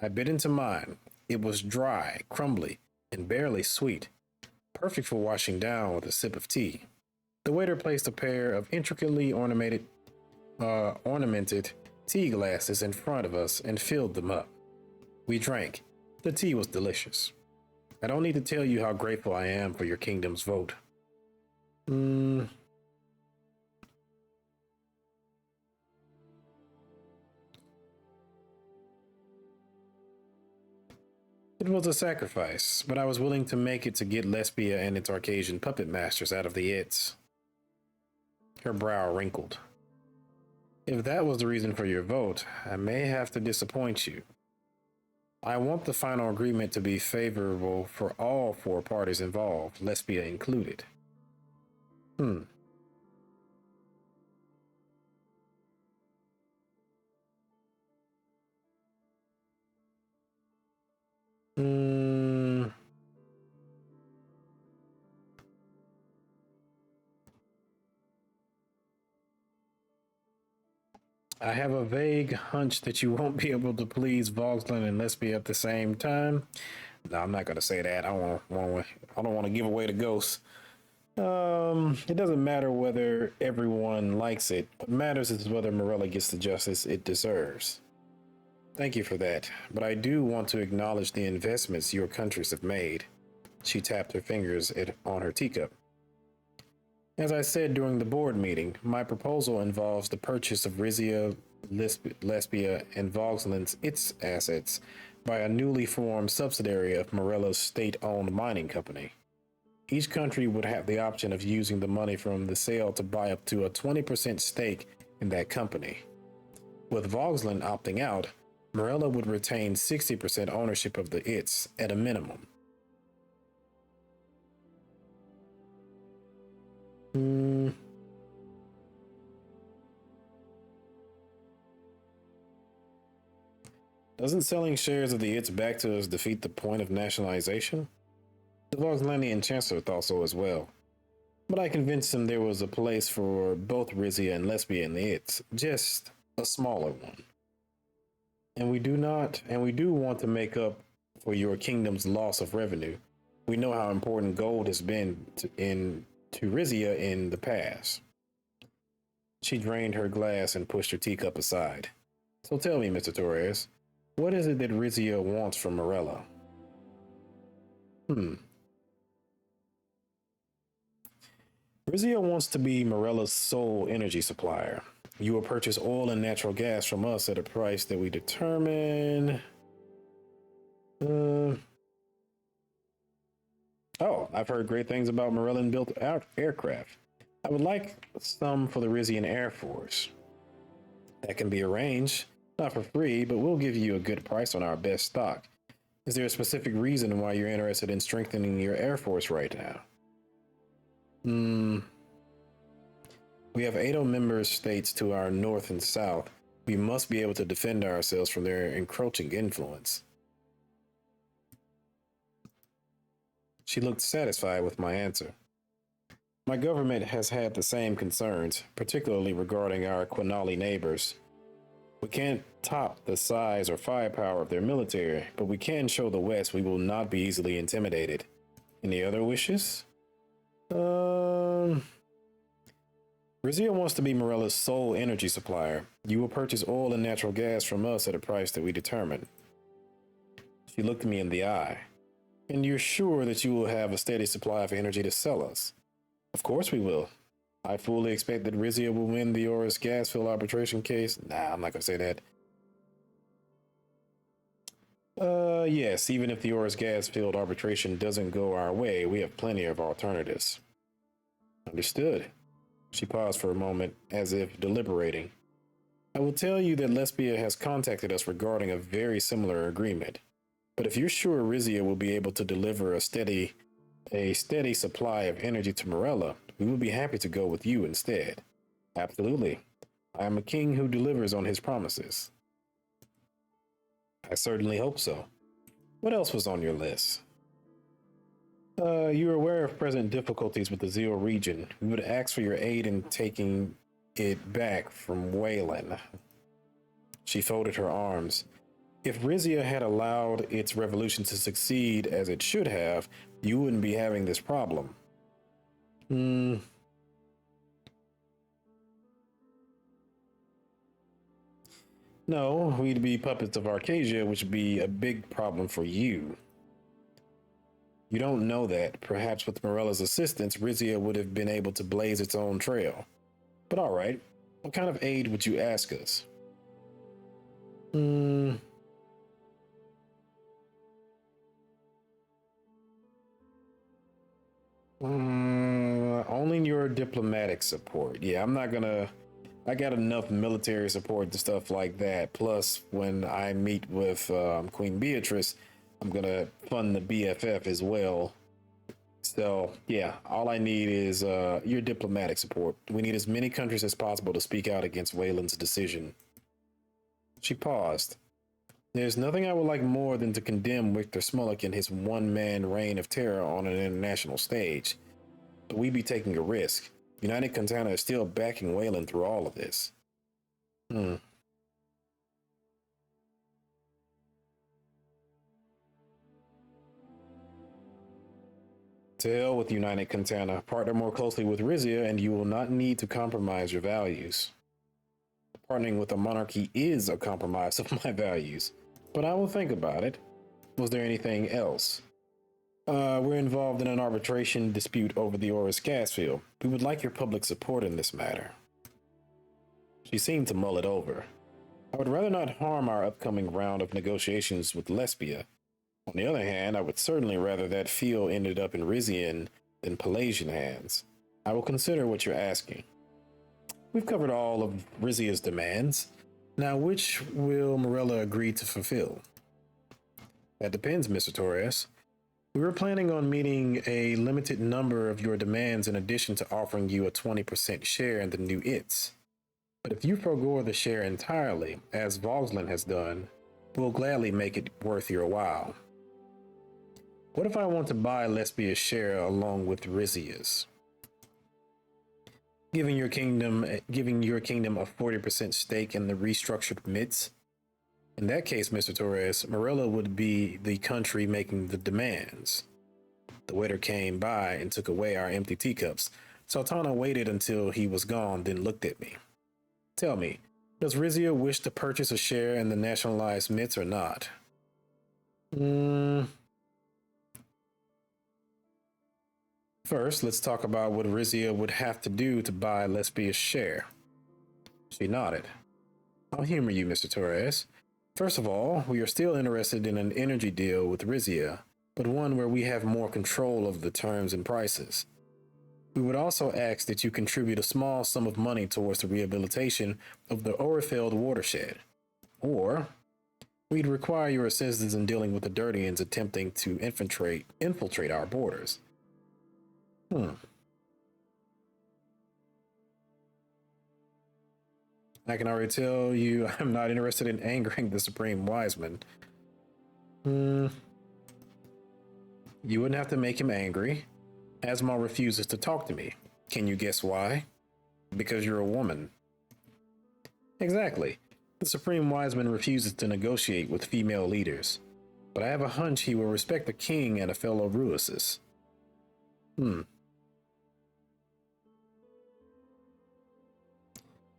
I bit into mine. It was dry, crumbly, and barely sweet, perfect for washing down with a sip of tea. The waiter placed a pair of intricately ornamented tea glasses in front of us and filled them up. We drank. The tea was delicious. I don't need to tell you how grateful I am for your kingdom's vote. It was a sacrifice, but I was willing to make it to get Lesbia and its Arcasian puppet masters out of the Itz. Her brow wrinkled. If that was the reason for your vote, I may have to disappoint you. I want the final agreement to be favorable for all four parties involved, Lesbia included. I have a vague hunch that you won't be able to please Voxland and Lesbia at the same time. No, I'm not gonna say that. I don't want to give away the ghost. It doesn't matter whether everyone likes it. What matters is whether Morella gets the justice it deserves. Thank you for that, but I do want to acknowledge the investments your countries have made. She tapped her fingers on her teacup. As I said during the board meeting, my proposal involves the purchase of Rizia, Lesbia, and Voxland's its assets by a newly formed subsidiary of Morella's state-owned mining company. Each country would have the option of using the money from the sale to buy up to a 20% stake in that company. With Voxland opting out, Morella would retain 60% ownership of the its at a minimum. Doesn't selling shares of the its back to us defeat the point of nationalization? The Voxlandian Chancellor thought so as well. But I convinced him there was a place for both Rizia and Lesbia in the its, just a smaller one. And we do want to make up for your kingdom's loss of revenue. We know how important gold has been to Rizia in the past. She drained her glass and pushed her teacup aside. So tell me, Mr. Torres, what is it that Rizia wants from Morella? Rizia wants to be Morella's sole energy supplier. You will purchase oil and natural gas from us at a price that we determine. I've heard great things about Morellan-built aircraft. I would like some for the Rizian Air Force. That can be arranged, not for free, but we'll give you a good price on our best stock. Is there a specific reason why you're interested in strengthening your Air Force right now? We have 8 member states to our north and south. We must be able to defend ourselves from their encroaching influence. She looked satisfied with my answer. My government has had the same concerns, particularly regarding our Quinali neighbors. We can't top the size or firepower of their military, but we can show the West we will not be easily intimidated. Any other wishes? Rizia wants to be Morella's sole energy supplier. You will purchase oil and natural gas from us at a price that we determine. She looked me in the eye. And you're sure that you will have a steady supply of energy to sell us? Of course we will. I fully expect that Rizia will win the Oris gas field arbitration case. Nah, I'm not going to say that. Yes, even if the Oris gas field arbitration doesn't go our way, we have plenty of alternatives. Understood. She paused for a moment, as if deliberating. I will tell you that Lesbia has contacted us regarding a very similar agreement. But if you're sure Rizia will be able to deliver a steady supply of energy to Morella, we will be happy to go with you instead. Absolutely. I am a king who delivers on his promises. I certainly hope so. What else was on your list? You're aware of present difficulties with the Zeo region. We would ask for your aid in taking it back from Waylen. She folded her arms. If Rizia had allowed its revolution to succeed as it should have, you wouldn't be having this problem. No, we'd be puppets of Arcasia, which would be a big problem for you. You don't know that. Perhaps with Morella's assistance, Rizia would have been able to blaze its own trail. But all right, what kind of aid would you ask us? Only your diplomatic support. Yeah, I'm not gonna. I got enough military support and stuff like that. Plus, when I meet with Queen Beatrice, I'm gonna fund the BFF as well. So, yeah, all I need is your diplomatic support. We need as many countries as possible to speak out against Wayland's decision. She paused. There's nothing I would like more than to condemn Victor Smolak and his one-man reign of terror on an international stage. But we'd be taking a risk. United Contana is still backing Wayland through all of this. To hell with United Contana. Partner more closely with Rizia, and you will not need to compromise your values. Partnering with a monarchy is a compromise of my values, but I will think about it. Was there anything else? We're involved in an arbitration dispute over the Oris gas field. We would like your public support in this matter. She seemed to mull it over. I would rather not harm our upcoming round of negotiations with Lesbia. On the other hand, I would certainly rather that field ended up in Rizian than Pelasian hands. I will consider what you're asking. We've covered all of Rizia's demands. Now, which will Morella agree to fulfill? That depends, Mr. Torres. We were planning on meeting a limited number of your demands in addition to offering you a 20% share in the new ITS. But if you forego the share entirely, as Voslin has done, we'll gladly make it worth your while. What if I want to buy Lesbia's share along with Rizia's? Giving your kingdom a 40% stake in the restructured MITS? In that case, Mr. Torres, Morella would be the country making the demands. The waiter came by and took away our empty teacups. Sultana waited until he was gone, then looked at me. Tell me, does Rizia wish to purchase a share in the nationalized MITS or not? First, let's talk about what Rizia would have to do to buy Lesbia's share. She nodded. I'll humor you, Mr. Torres. First of all, we are still interested in an energy deal with Rizia, but one where we have more control of the terms and prices. We would also ask that you contribute a small sum of money towards the rehabilitation of the Orifeld watershed. Or, we'd require your assistance in dealing with the Dirtians attempting to infiltrate our borders. I can already tell you I'm not interested in angering the Supreme Wiseman. You wouldn't have to make him angry. Asmal refuses to talk to me. Can you guess why? Because you're a woman. Exactly. The Supreme Wiseman refuses to negotiate with female leaders. But I have a hunch he will respect the king and a fellow Ruisus.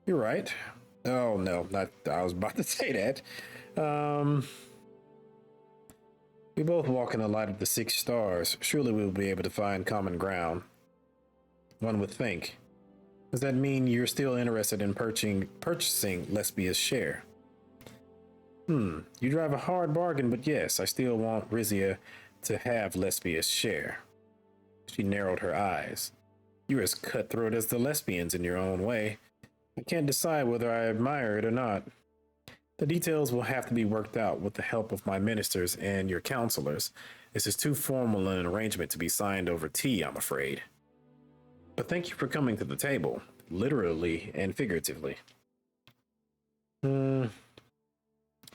You're right. Oh, no, not. I was about to say that. We both walk in the light of the 6 stars. Surely we'll be able to find common ground. One would think. Does that mean you're still interested in purchasing Lesbia's share? You drive a hard bargain, but yes, I still want Rizia to have Lesbia's share. She narrowed her eyes. You're as cutthroat as the lesbians in your own way. I can't decide whether I admire it or not. The details will have to be worked out with the help of my ministers and your counselors. This is too formal an arrangement to be signed over tea, I'm afraid. But thank you for coming to the table, literally and figuratively.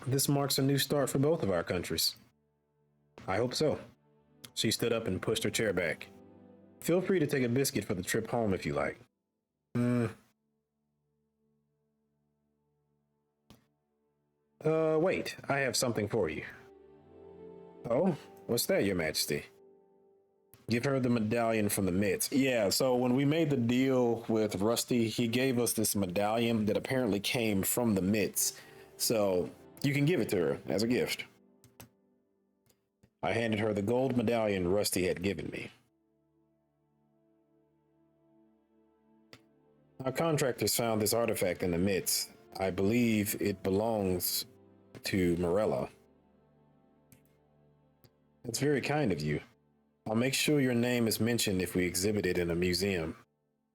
This marks a new start for both of our countries. I hope so. She stood up and pushed her chair back. Feel free to take a biscuit for the trip home if you like. Wait, I have something for you. Oh, what's that, Your Majesty? Give her the medallion from the Mitts. Yeah, so when we made the deal with Rusty, he gave us this medallion that apparently came from the Mitts. So you can give it to her as a gift. I handed her the gold medallion Rusty had given me. Our contractors found this artifact in the Mitts. I believe it belongs to Morella. That's very kind of you. I'll make sure your name is mentioned if we exhibit it in a museum.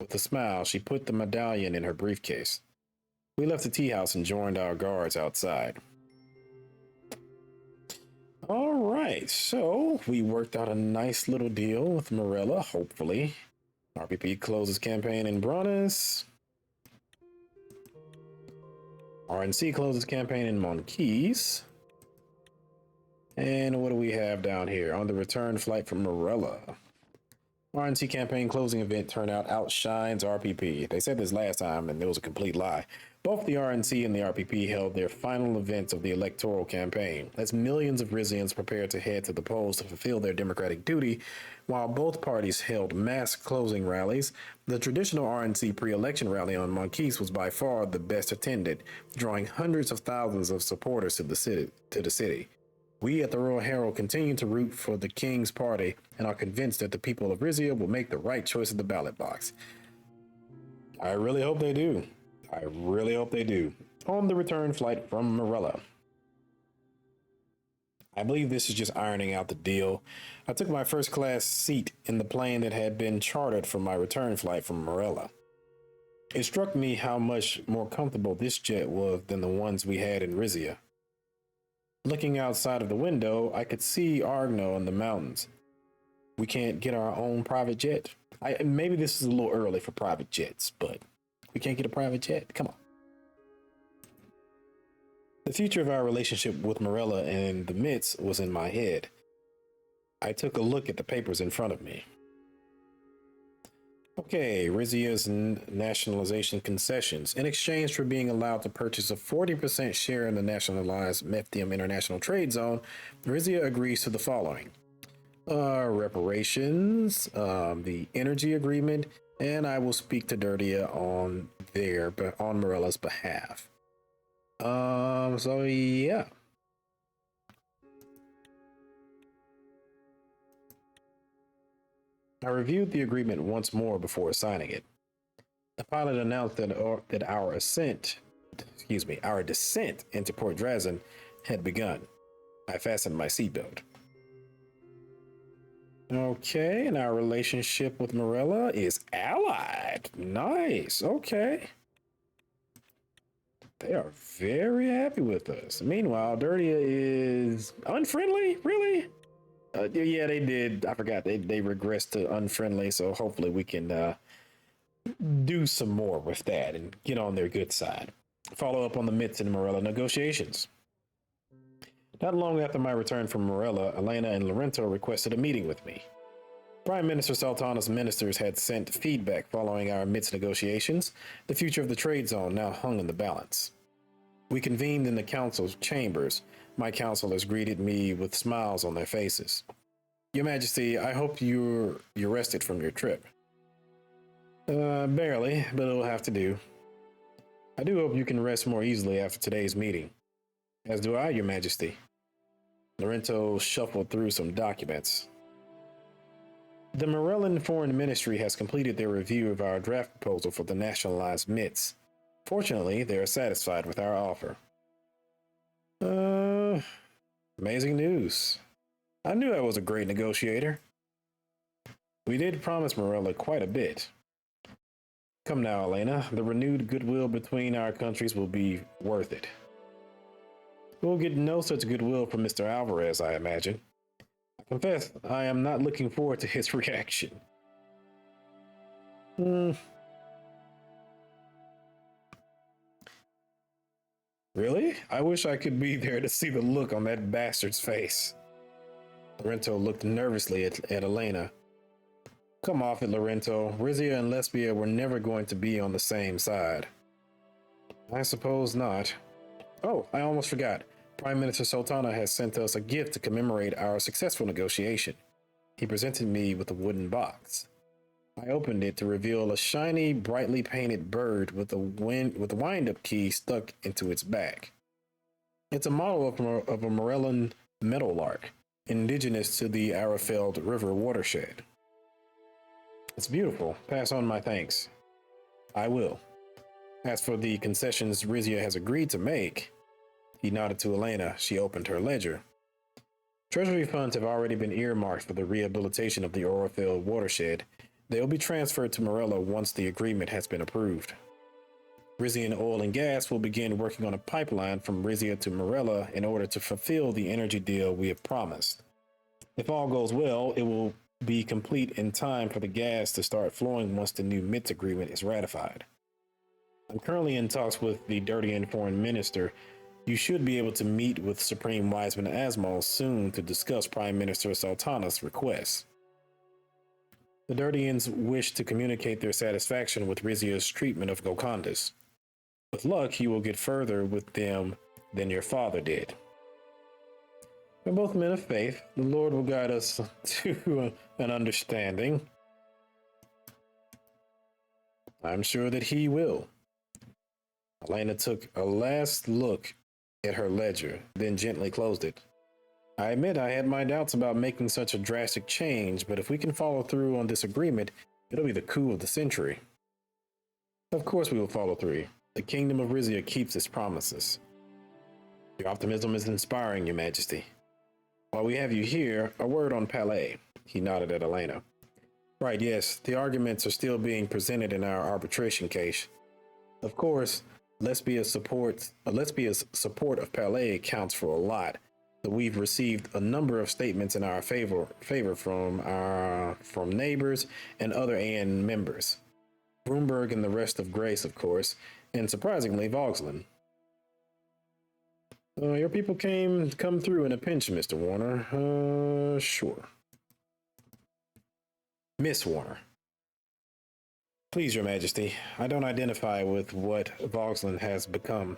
With a smile, she put the medallion in her briefcase. We left the tea house and joined our guards outside. All right, so we worked out a nice little deal with Morella, hopefully. RPP closes campaign in Bronis. RNC closes campaign in Monkeys. And what do we have down here? On the return flight from Morella. RNC campaign closing event turnout outshines RPP. They said this last time and it was a complete lie. Both the RNC and the RPP held their final events of the electoral campaign, as millions of Rizians prepared to head to the polls to fulfill their democratic duty. While both parties held mass closing rallies, the traditional RNC pre-election rally on Monkeys was by far the best attended, drawing hundreds of thousands of supporters to the city. We at the Royal Herald continue to root for the King's Party and are convinced that the people of Rizia will make the right choice at the ballot box. I really hope they do. I really hope they do. On the return flight from Morella. I believe this is just ironing out the deal. I took my first class seat in the plane that had been chartered for my return flight from Morella. It struck me how much more comfortable this jet was than the ones we had in Rizia. Looking outside of the window, I could see Argno and the mountains. We can't get our own private jet. Maybe this is a little early for private jets, but we can't get a private jet? Come on. The future of our relationship with Morella and the Mitts was in my head. I took a look at the papers in front of me. Okay, Rizia's nationalization concessions. In exchange for being allowed to purchase a 40% share in the nationalized Methium International Trade Zone, Rizia agrees to the following. Reparations, the energy agreement, and I will speak to Dirtia on Morella's behalf. So yeah. I reviewed the agreement once more before signing it. The pilot announced that our descent into Port Drazen had begun. I fastened my seatbelt. Okay, and our relationship with Morella is allied. Nice, okay. They are very happy with us. Meanwhile, Dirtia is unfriendly, really? Yeah, they did. I forgot. They regressed to unfriendly, so hopefully we can do some more with that and get on their good side. Follow up on the Mitts and Morella negotiations. Not long after my return from Morella, Elena and Lorento requested a meeting with me. Prime Minister Sultana's ministers had sent feedback following our Mitts negotiations. The future of the trade zone now hung in the balance. We convened in the council's chambers. My counselors greeted me with smiles on their faces. Your Majesty, I hope you're rested from your trip. Barely, but it'll have to do. I do hope you can rest more easily after today's meeting. As do I, Your Majesty. Lorento shuffled through some documents. The Morellan Foreign Ministry has completed their review of our draft proposal for the nationalized Mitts. Fortunately, they are satisfied with our offer. Amazing news. I knew I was a great negotiator. We did promise Morella quite a bit. Come now, Elena. The renewed goodwill between our countries will be worth it. We'll get no such goodwill from Mr. Alvarez, I imagine. I confess, I am not looking forward to his reaction. Really? I wish I could be there to see the look on that bastard's face. Lorenzo looked nervously at Elena. Come off it, Lorenzo. Rizia and Lesbia were never going to be on the same side. I suppose not. Oh, I almost forgot. Prime Minister Sultana has sent us a gift to commemorate our successful negotiation. He presented me with a wooden box. I opened it to reveal a shiny, brightly painted bird with a wind-up key stuck into its back. It's a model of a Morellan meadowlark, indigenous to the Arafeld River watershed. It's beautiful. Pass on my thanks. I will. As for the concessions Rizia has agreed to make, he nodded to Elena. She opened her ledger. Treasury funds have already been earmarked for the rehabilitation of the Arafeld watershed. They'll be transferred to Morella once the agreement has been approved. Rizian Oil and Gas will begin working on a pipeline from Rizia to Morella in order to fulfill the energy deal we have promised. If all goes well, it will be complete in time for the gas to start flowing once the new MITZ agreement is ratified. I'm currently in talks with the Dirtian foreign minister. You should be able to meet with Supreme Wiseman Asmal soon to discuss Prime Minister Sultana's request. The Dirtians wish to communicate their satisfaction with Rizia's treatment of Golcondas. With luck, you will get further with them than your father did. We're both men of faith. The Lord will guide us to an understanding. I'm sure that he will. Elena took a last look at her ledger, then gently closed it. I admit I had my doubts about making such a drastic change, but if we can follow through on this agreement, it'll be the coup of the century. Of course we will follow through. The kingdom of Rizia keeps its promises. Your optimism is inspiring, Your Majesty. While we have you here, a word on Palais. He nodded at Elena. Right, yes, the arguments are still being presented in our arbitration case. Of course, Lesbia's support of Palais counts for a lot, but we've received a number of statements in our favor from neighbors and other AN members. Broomberg and the rest of Grace, of course, and surprisingly, Voxland. Your people come through in a pinch, Mr. Warner. Sure. Miss Warner. Please, Your Majesty, I don't identify with what Voxland has become.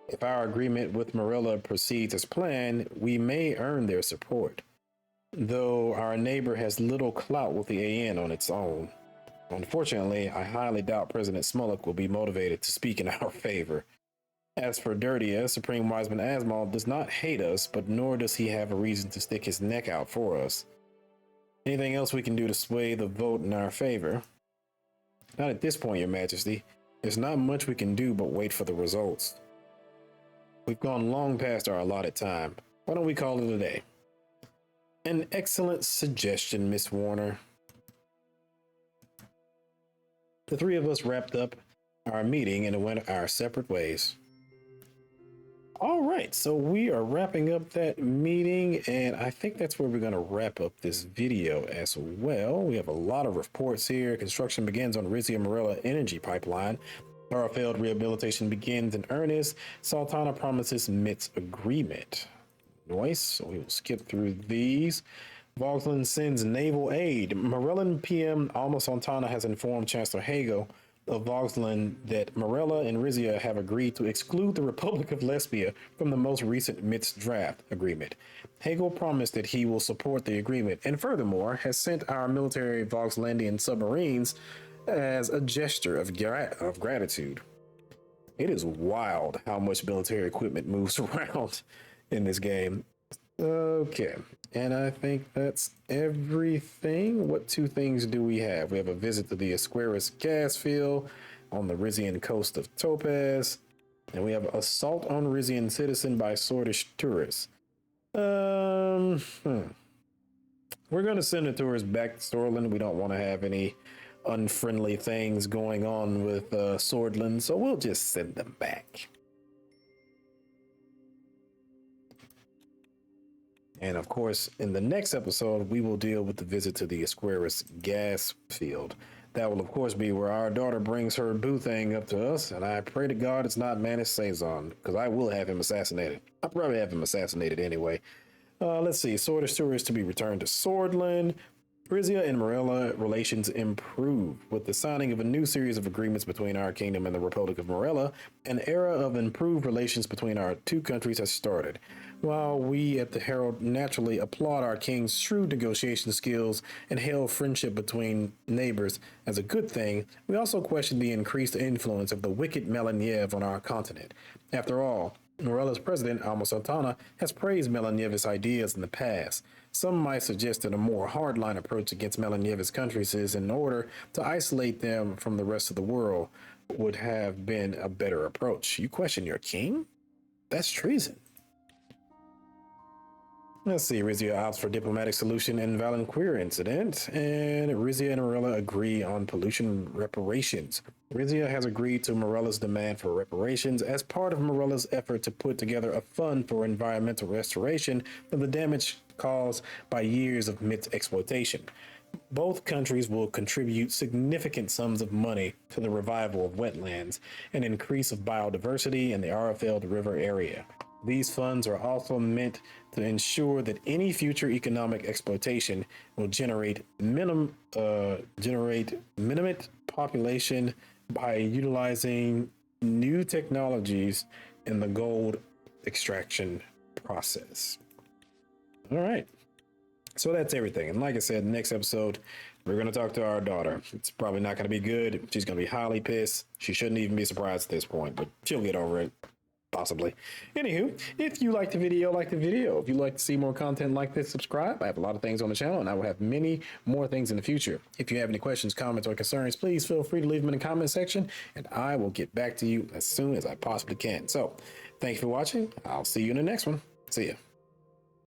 If our agreement with Morella proceeds as planned, we may earn their support, though our neighbor has little clout with the AN on its own. Unfortunately, I highly doubt President Smolak will be motivated to speak in our favor. As for Dirtia, Supreme Wiseman Asmal does not hate us, but nor does he have a reason to stick his neck out for us. Anything else we can do to sway the vote in our favor? Not at this point, Your Majesty. There's not much we can do but wait for the results. We've gone long past our allotted time. Why don't we call it a day? An excellent suggestion, Miss Warner. The three of us wrapped up our meeting and went our separate ways. All right, so we are wrapping up that meeting, and I think that's where we're going to wrap up this video as well. We have a lot of reports here. Construction begins on Rizia Morella Energy Pipeline. Arafeld rehabilitation begins in earnest. Sultana promises MITZ agreement. Nice, so we will skip through these. Voxland sends naval aid. Morellan PM Alma Sultana has informed Chancellor Hagel of Voxland that Morella and Rizia have agreed to exclude the Republic of Lesbia from the most recent MITZ draft agreement. Hagel promised that he will support the agreement and furthermore has sent our military Voxlandian submarines as a gesture of gratitude. It is wild how much military equipment moves around in this game. Okay, and I think that's everything. What two things do we have? We have a visit to the Asquaris gas field on the Rizian coast of Topaz, and we have assault on Rizian citizen by Swordish tourists. Um, hmm. We're going to send the tourists back to Swordland. We don't want to have any unfriendly things going on with Swordland, so we'll just send them back. And of course, in the next episode, we will deal with the visit to the Asquarus gas field. That will, of course, be where our daughter brings her boo thing up to us, and I pray to God it's not Manus Saison, because I will have him assassinated. I'll probably have him assassinated anyway. Let's see. Swordist tourists to be returned to Swordland. Rizia and Morella relations improve. With the signing of a new series of agreements between our kingdom and the Republic of Morella, an era of improved relations between our two countries has started. While we at the Herald naturally applaud our king's shrewd negotiation skills and hail friendship between neighbors as a good thing, we also question the increased influence of the wicked Melaniev on our continent. After all, Morella's president, Alma Sultana, has praised Melaniev's ideas in the past. Some might suggest that a more hardline approach against Melaniev's countries is in order to isolate them from the rest of the world would have been a better approach. You question your king? That's treason. Let's see, Rizia opts for diplomatic solution in Valenquir incident, and Rizia and Morella agree on pollution reparations. Rizia has agreed to Morella's demand for reparations as part of Morella's effort to put together a fund for environmental restoration of the damage caused by years of MITZ exploitation. Both countries will contribute significant sums of money to the revival of wetlands and increase of biodiversity in the Arafeld River area. These funds are also meant to ensure that any future economic exploitation will generate minimum population by utilizing new technologies in the gold extraction process. All right. So that's everything. And like I said, next episode, we're going to talk to our daughter. It's probably not going to be good. She's going to be highly pissed. She shouldn't even be surprised at this point, but she'll get over it. Possibly. Anywho, if you like the video, like the video. If you'd like to see more content like this, subscribe. I have a lot of things on the channel, and I will have many more things in the future. If you have any questions, comments, or concerns, please feel free to leave them in the comment section, and I will get back to you as soon as I possibly can. So, thanks for watching. I'll see you in the next one. See ya.